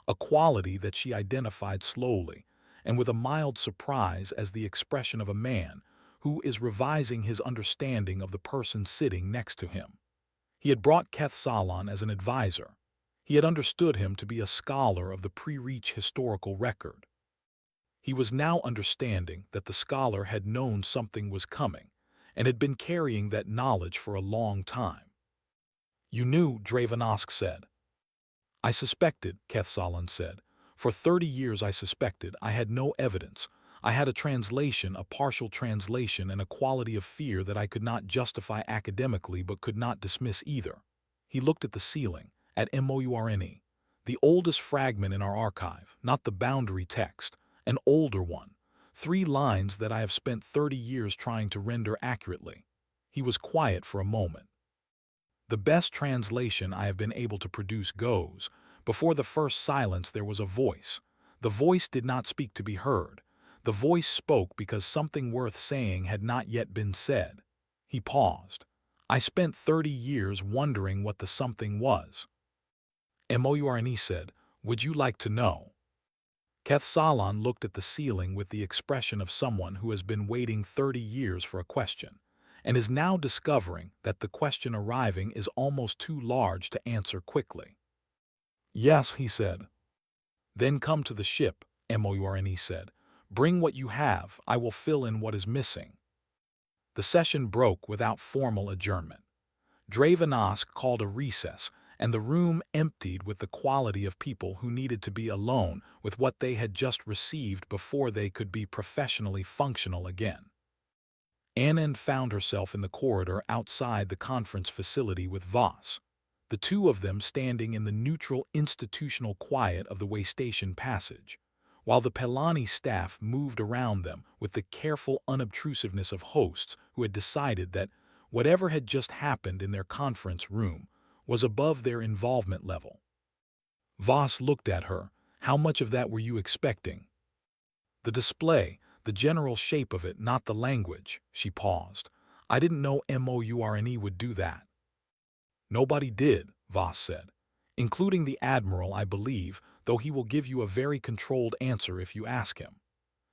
a quality that she identified slowly and with a mild surprise as the expression of a man who is revising his understanding of the person sitting next to him. He had brought Keth Salon as an advisor. He had understood him to be a scholar of the pre-Reach historical record. He was now understanding that the scholar had known something was coming and had been carrying that knowledge for a long time. "You knew," Dravenask said. "I suspected," Kethsalan said. "For 30 years I suspected. I had no evidence. I had a translation, a partial translation, and a quality of fear that I could not justify academically but could not dismiss either." He looked at the ceiling, at Mourne, the oldest fragment in our archive, not the boundary text, an older one, 3 lines that I have spent 30 years trying to render accurately. He was quiet for a moment. "The best translation I have been able to produce goes, before the first silence there was a voice. The voice did not speak to be heard. The voice spoke because something worth saying had not yet been said." He paused. "I spent 30 years wondering what the something was." Mourne said, "Would you like to know?" Kethsalan looked at the ceiling with the expression of someone who has been waiting 30 years for a question, and is now discovering that the question arriving is almost too large to answer quickly. "Yes," he said. "Then come to the ship," Mourne said. "Bring what you have, I will fill in what is missing." The session broke without formal adjournment. Dravenask called a recess, and the room emptied with the quality of people who needed to be alone with what they had just received before they could be professionally functional again. Anand found herself in the corridor outside the conference facility with Voss, the two of them standing in the neutral institutional quiet of the waystation passage, while the Pelani staff moved around them with the careful unobtrusiveness of hosts who had decided that whatever had just happened in their conference room was above their involvement level. Voss looked at her. "How much of that were you expecting?" "The display, the general shape of it, not the language." She paused. "I didn't know Mourne would do that." "Nobody did," Voss said. "Including the Admiral, I believe, though he will give you a very controlled answer if you ask him."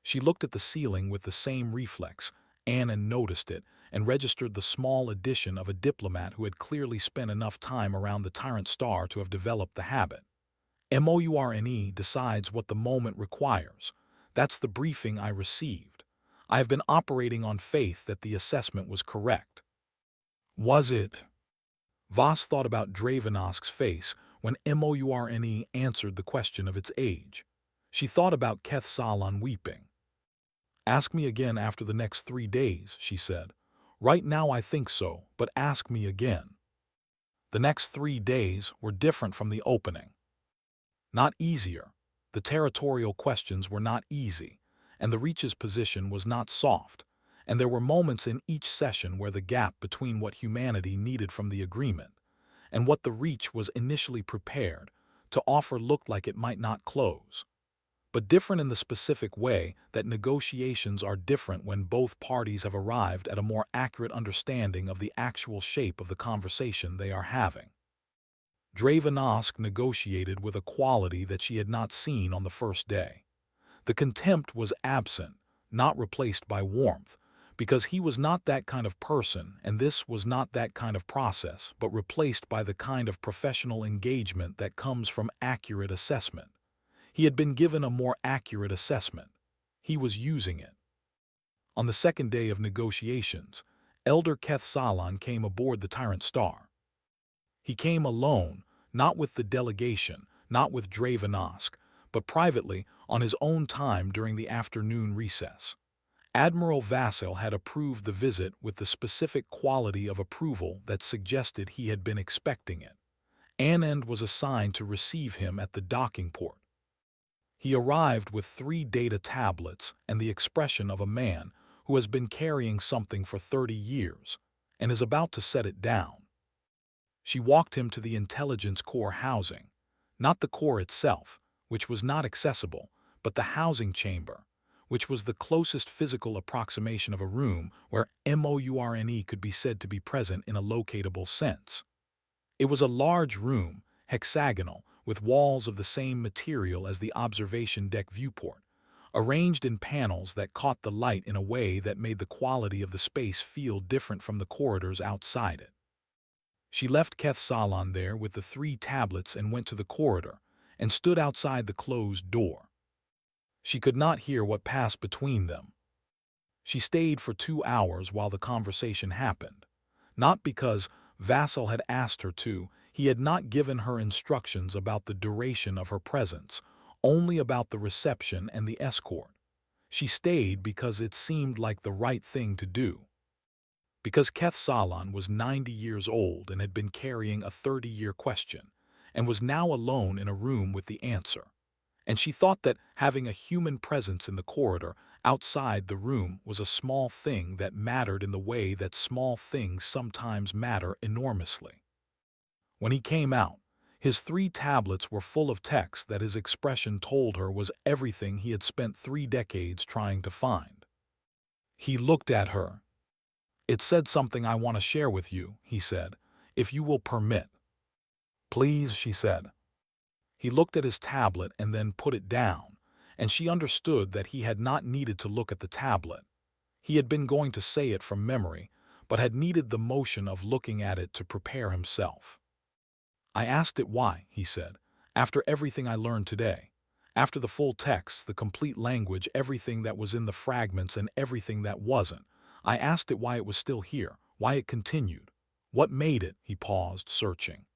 She looked at the ceiling with the same reflex. Anand noticed it and registered the small addition of a diplomat who had clearly spent enough time around the Tyrant Star to have developed the habit. "Mourne decides what the moment requires. That's the briefing I received. I have been operating on faith that the assessment was correct." "Was it?" Voss thought about Dravenask's face when Mourne answered the question of its age. She thought about Kethsalan weeping. "Ask me again after the next 3 days," she said. "Right now I think so, but ask me again." The next 3 days were different from the opening. Not easier. The territorial questions were not easy, and the Reach's position was not soft, and there were moments in each session where the gap between what humanity needed from the agreement and what the Reach was initially prepared to offer looked like it might not close. But different in the specific way that negotiations are different when both parties have arrived at a more accurate understanding of the actual shape of the conversation they are having. Dravenask negotiated with a quality that she had not seen on the first day. The contempt was absent, not replaced by warmth, because he was not that kind of person and this was not that kind of process, but replaced by the kind of professional engagement that comes from accurate assessment. He had been given a more accurate assessment. He was using it. On the second day of negotiations, Elder Kethsalan came aboard the Tyrant Star. He came alone, not with the delegation, not with Dravenask, but privately on his own time during the afternoon recess. Admiral Vassal had approved the visit with the specific quality of approval that suggested he had been expecting it. Anand was assigned to receive him at the docking port. He arrived with 3 data tablets and the expression of a man who has been carrying something for 30 years and is about to set it down. She walked him to the intelligence core housing, not the core itself, which was not accessible, but the housing chamber, which was the closest physical approximation of a room where Mourne could be said to be present in a locatable sense. It was a large room, hexagonal, with walls of the same material as the observation deck viewport, arranged in panels that caught the light in a way that made the quality of the space feel different from the corridors outside it. She left Kethsalan there with the 3 tablets and went to the corridor, and stood outside the closed door. She could not hear what passed between them. She stayed for 2 hours while the conversation happened. Not because Vassal had asked her to, he had not given her instructions about the duration of her presence, only about the reception and the escort. She stayed because it seemed like the right thing to do. Because Kethsalan was 90 years old and had been carrying a 30-year question, and was now alone in a room with the answer. And she thought that having a human presence in the corridor outside the room was a small thing that mattered in the way that small things sometimes matter enormously. When he came out, his 3 tablets were full of text that his expression told her was everything he had spent 3 decades trying to find. He looked at her. "It said something I want to share with you," he said, "if you will permit." "Please," she said. He looked at his tablet and then put it down, and she understood that he had not needed to look at the tablet. He had been going to say it from memory, but had needed the motion of looking at it to prepare himself. "I asked it why," he said, "after everything I learned today. After the full text, the complete language, everything that was in the fragments and everything that wasn't. I asked it why it was still here, why it continued. What made it?" He paused, searching.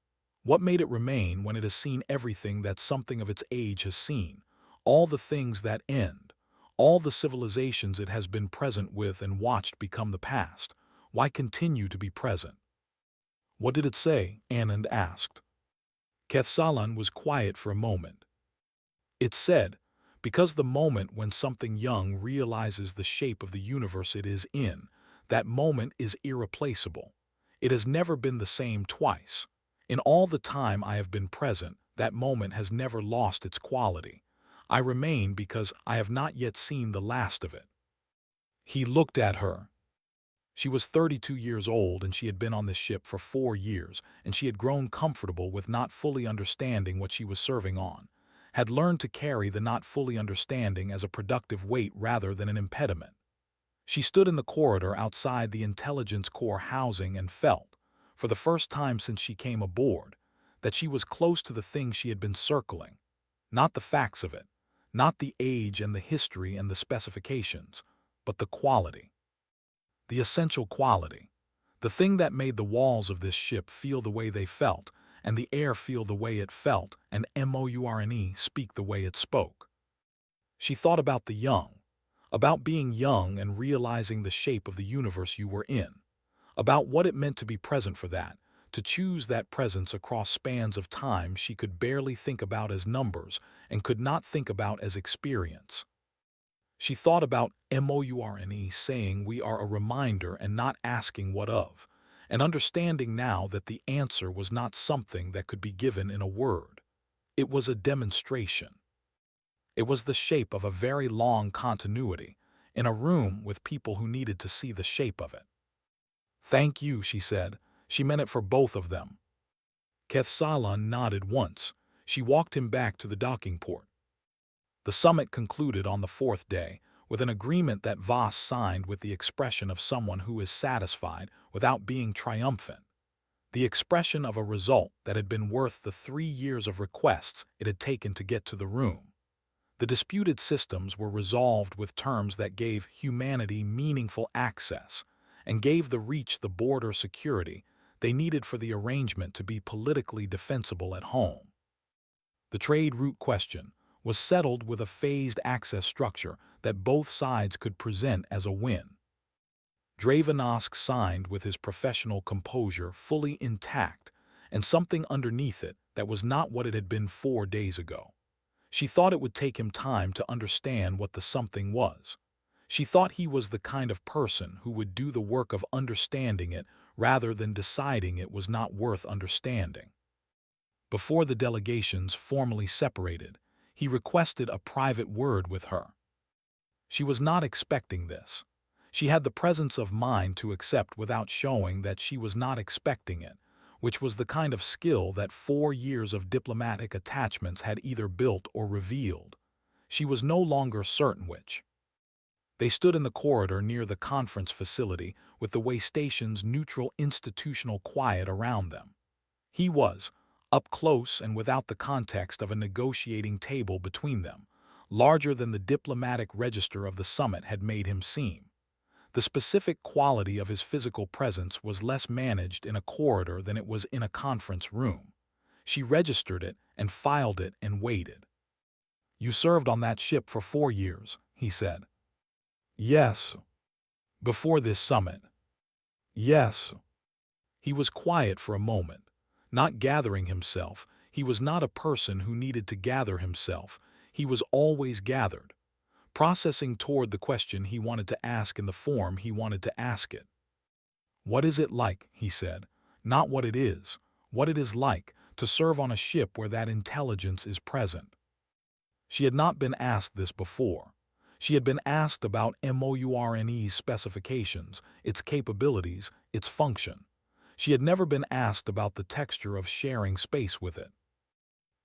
"What made it remain when it has seen everything that something of its age has seen? All the things that end. All the civilizations it has been present with and watched become the past. Why continue to be present?" "What did it say?" Anand asked. Kethsalan was quiet for a moment. "It said, because the moment when something young realizes the shape of the universe it is in, that moment is irreplaceable. It has never been the same twice. In all the time I have been present, that moment has never lost its quality. I remain because I have not yet seen the last of it." He looked at her. She was 32 years old and she had been on this ship for 4 years, and she had grown comfortable with not fully understanding what she was serving on, had learned to carry the not fully understanding as a productive weight rather than an impediment. She stood in the corridor outside the Intelligence Corps housing and felt, for the first time since she came aboard, that she was close to the thing she had been circling. Not the facts of it, not the age and the history and the specifications, but the quality. The essential quality. The thing that made the walls of this ship feel the way they felt, and the air feel the way it felt, and mourne speak the way it spoke. She thought about the young, about being young and realizing the shape of the universe you were in, about what it meant to be present for that, to choose that presence across spans of time she could barely think about as numbers and could not think about as experience. She thought about mourne saying we are a reminder and not asking what of, and understanding now that the answer was not something that could be given in a word. It was a demonstration. It was the shape of a very long continuity, in a room with people who needed to see the shape of it. "Thank you," she said. She meant it for both of them. Kethsalan nodded once. She walked him back to the docking port. The summit concluded on the 4th day, with an agreement that Voss signed with the expression of someone who is satisfied without being triumphant, the expression of a result that had been worth the 3 years of requests it had taken to get to the room. The disputed systems were resolved with terms that gave humanity meaningful access and gave the Reach the border security they needed for the arrangement to be politically defensible at home. The trade route question was settled with a phased access structure that both sides could present as a win. Dravenovsk signed with his professional composure fully intact, and something underneath it that was not what it had been 4 days ago. She thought it would take him time to understand what the something was. She thought he was the kind of person who would do the work of understanding it rather than deciding it was not worth understanding. Before the delegations formally separated, he requested a private word with her. She was not expecting this. She had the presence of mind to accept without showing that she was not expecting it, which was the kind of skill that 4 years of diplomatic attachments had either built or revealed. She was no longer certain which. They stood in the corridor near the conference facility with the way station's neutral institutional quiet around them. He was, up close and without the context of a negotiating table between them, larger than the diplomatic register of the summit had made him seem. The specific quality of his physical presence was less managed in a corridor than it was in a conference room. She registered it and filed it and waited. "You served on that ship for 4 years," he said. "Yes." "Before this summit?" "Yes." He was quiet for a moment, not gathering himself. He was not a person who needed to gather himself. He was always gathered, processing toward the question he wanted to ask in the form he wanted to ask it. "What is it like," he said, "not what it is like, to serve on a ship where that intelligence is present?" She had not been asked this before. She had been asked about MOURNE's specifications, its capabilities, its function. She had never been asked about the texture of sharing space with it.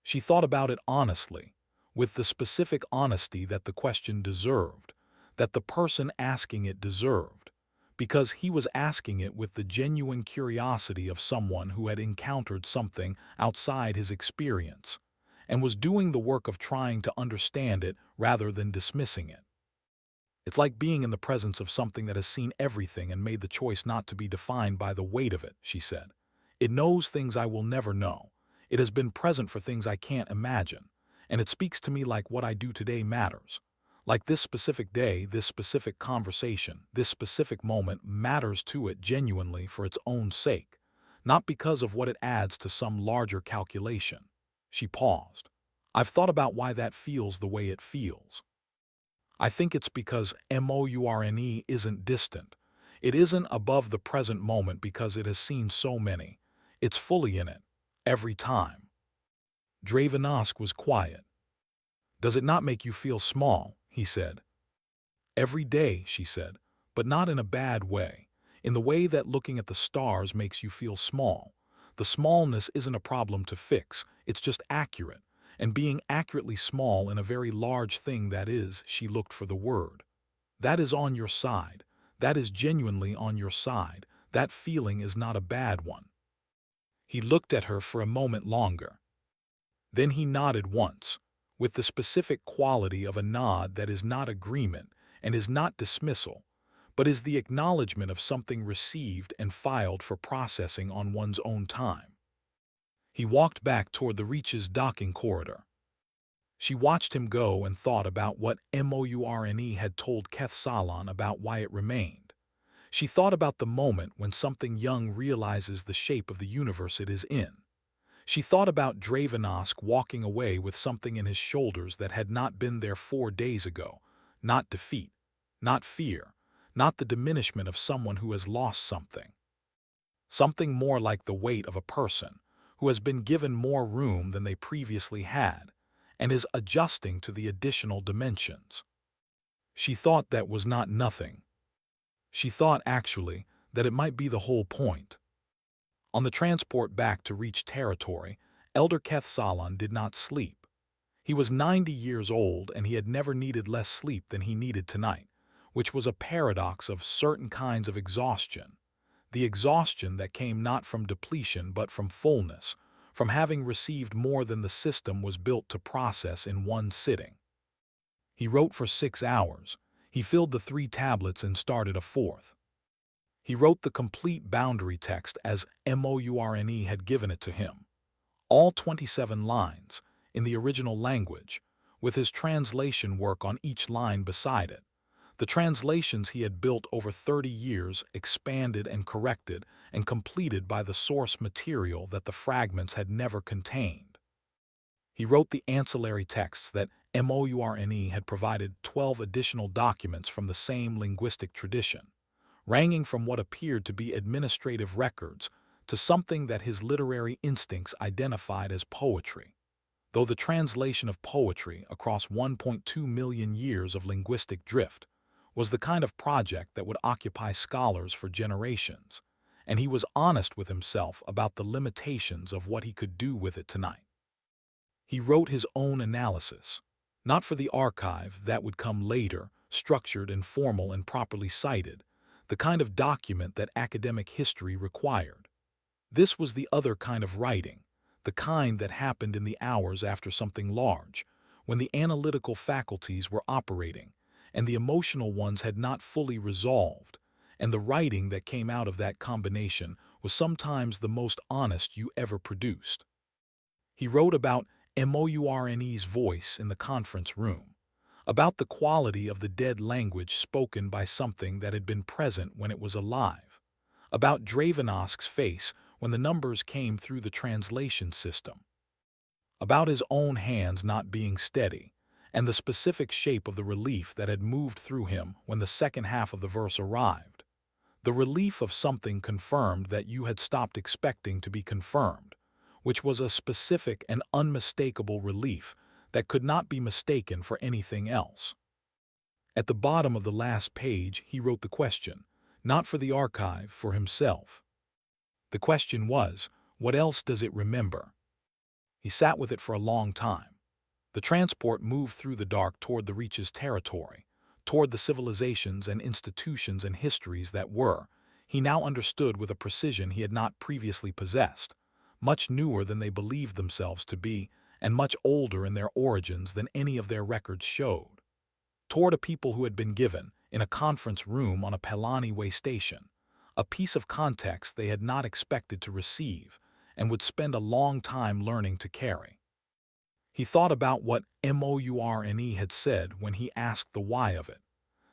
She thought about it honestly, with the specific honesty that the question deserved, that the person asking it deserved, because he was asking it with the genuine curiosity of someone who had encountered something outside his experience, and was doing the work of trying to understand it rather than dismissing it. "It's like being in the presence of something that has seen everything and made the choice not to be defined by the weight of it," she said. "It knows things I will never know. It has been present for things I can't imagine, and it speaks to me like what I do today matters. Like this specific day, this specific conversation, this specific moment matters to it genuinely for its own sake, not because of what it adds to some larger calculation." She paused. "I've thought about why that feels the way it feels. I think it's because MOURNE isn't distant. It isn't above the present moment because it has seen so many. It's fully in it, every time." Dravenosk was quiet. "Does it not make you feel small?" he said. "Every day," she said, "but not in a bad way. In the way that looking at the stars makes you feel small. The smallness isn't a problem to fix, it's just accurate. And being accurately small in a very large thing, that is," she looked for the word, "that is on your side. That is genuinely on your side. That feeling is not a bad one." He looked at her for a moment longer. Then he nodded once, with the specific quality of a nod that is not agreement and is not dismissal, but is the acknowledgement of something received and filed for processing on one's own time. He walked back toward the Reach's docking corridor. She watched him go and thought about what MOURNE had told Keth Salon about why it remained. She thought about the moment when something young realizes the shape of the universe it is in. She thought about Dravenosk walking away with something in his shoulders that had not been there 4 days ago. Not defeat, not fear, not the diminishment of someone who has lost something. Something more like the weight of a person who has been given more room than they previously had and is adjusting to the additional dimensions. She thought that was not nothing. She thought, actually, that it might be the whole point. On the transport back to Reach territory, Elder Keth Salon did not sleep. He was 90 years old and he had never needed less sleep than he needed tonight, which was a paradox of certain kinds of exhaustion. The exhaustion that came not from depletion but from fullness, from having received more than the system was built to process in one sitting. He wrote for 6 hours. He filled the 3 tablets and started a 4th. He wrote the complete boundary text as MOURNE had given it to him. All 27 lines, in the original language, with his translation work on each line beside it. The translations he had built over 30 years, expanded and corrected, and completed by the source material that the fragments had never contained. He wrote the ancillary texts that MOURNE had provided 12 additional documents from the same linguistic tradition, ranging from what appeared to be administrative records to something that his literary instincts identified as poetry, though the translation of poetry across 1.2 million years of linguistic drift was the kind of project that would occupy scholars for generations, and he was honest with himself about the limitations of what he could do with it tonight. He wrote his own analysis, not for the archive that would come later, structured and formal and properly cited, the kind of document that academic history required. This was the other kind of writing, the kind that happened in the hours after something large, when the analytical faculties were operating, and the emotional ones had not fully resolved, and the writing that came out of that combination was sometimes the most honest you ever produced. He wrote about Mourne's voice in the conference room, about the quality of the dead language spoken by something that had been present when it was alive, about Dravenosk's face when the numbers came through the translation system, about his own hands not being steady, and the specific shape of the relief that had moved through him when the second half of the verse arrived, the relief of something confirmed that you had stopped expecting to be confirmed, which was a specific and unmistakable relief that could not be mistaken for anything else. At the bottom of the last page, he wrote the question, not for the archive, for himself. The question was, what else does it remember? He sat with it for a long time. The transport moved through the dark toward the Reach's territory, toward the civilizations and institutions and histories that were, he now understood with a precision he had not previously possessed, much newer than they believed themselves to be, and much older in their origins than any of their records showed. Toward a people who had been given, in a conference room on a Pelani way station, a piece of context they had not expected to receive and would spend a long time learning to carry. He thought about what Mourne had said when he asked the why of it,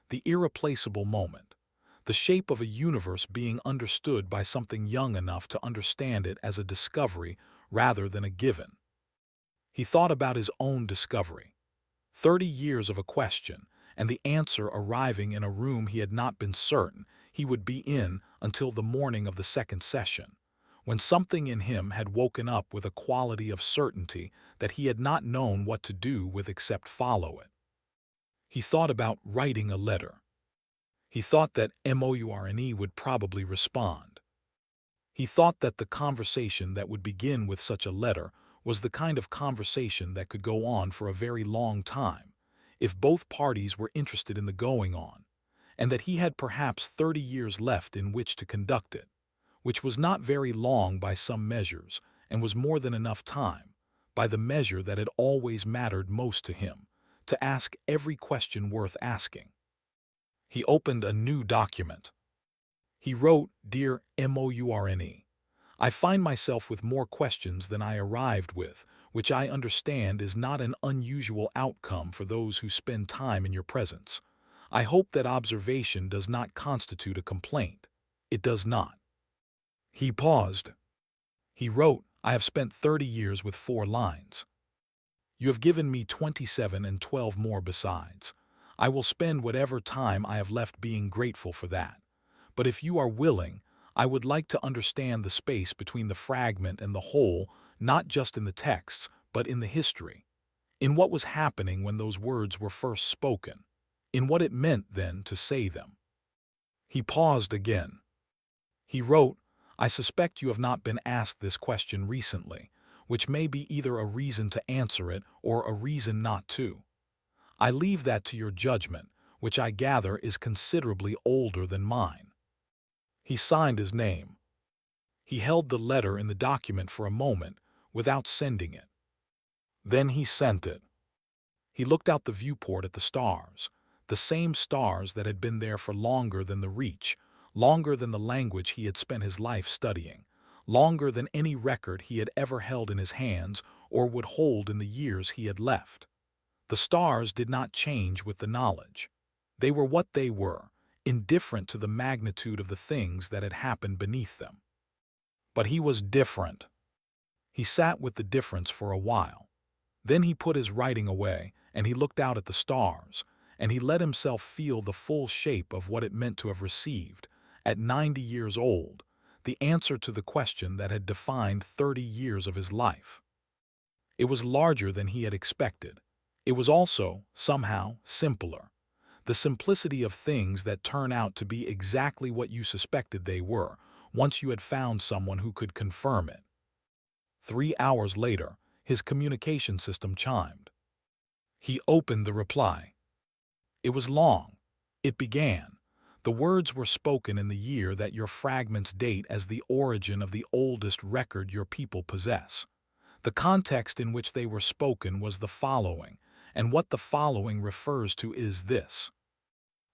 the irreplaceable moment, the shape of a universe being understood by something young enough to understand it as a discovery rather than a given. He thought about his own discovery, 30 years of a question, and the answer arriving in a room he had not been certain he would be in until the morning of the second session, when something in him had woken up with a quality of certainty that he had not known what to do with except follow it. He thought about writing a letter. He thought that Mourne would probably respond. He thought that the conversation that would begin with such a letter was the kind of conversation that could go on for a very long time, if both parties were interested in the going on, and that he had perhaps 30 years left in which to conduct it, which was not very long by some measures, and was more than enough time, by the measure that had always mattered most to him, to ask every question worth asking. He opened a new document. He wrote, "Dear Mourne, I find myself with more questions than I arrived with, which I understand is not an unusual outcome for those who spend time in your presence. I hope that observation does not constitute a complaint. It does not." He paused. He wrote, "I have spent 30 years with 4 lines. You have given me 27 and 12 more besides. I will spend whatever time I have left being grateful for that. But if you are willing, I would like to understand the space between the fragment and the whole, not just in the texts, but in the history, in what was happening when those words were first spoken, in what it meant then to say them." He paused again. He wrote, "I suspect you have not been asked this question recently, which may be either a reason to answer it or a reason not to. I leave that to your judgment, which I gather is considerably older than mine." He signed his name. He held the letter in the document for a moment without sending it. Then he sent it. He looked out the viewport at the stars, the same stars that had been there for longer than the Reach, longer than the language he had spent his life studying, longer than any record he had ever held in his hands or would hold in the years he had left. The stars did not change with the knowledge. They were what they were, indifferent to the magnitude of the things that had happened beneath them. But he was different. He sat with the difference for a while. Then he put his writing away, and he looked out at the stars, and he let himself feel the full shape of what it meant to have received, at 90 years old, the answer to the question that had defined 30 years of his life. It was larger than he had expected. It was also, somehow, simpler. The simplicity of things that turn out to be exactly what you suspected they were, once you had found someone who could confirm it. 3 hours later, his communication system chimed. He opened the reply. It was long. It began. The words were spoken in the year that your fragments date as the origin of the oldest record your people possess. The context in which they were spoken was the following, and what the following refers to is this.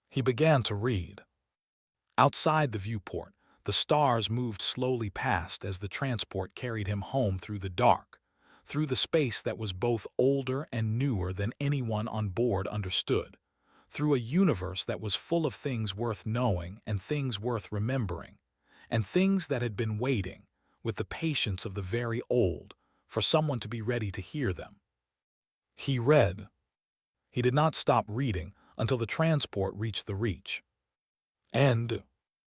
He began to read. Outside the viewport, the stars moved slowly past as the transport carried him home through the dark, through the space that was both older and newer than anyone on board understood, through a universe that was full of things worth knowing and things worth remembering, and things that had been waiting, with the patience of the very old, for someone to be ready to hear them. He read. He did not stop reading until the transport reached the reach. And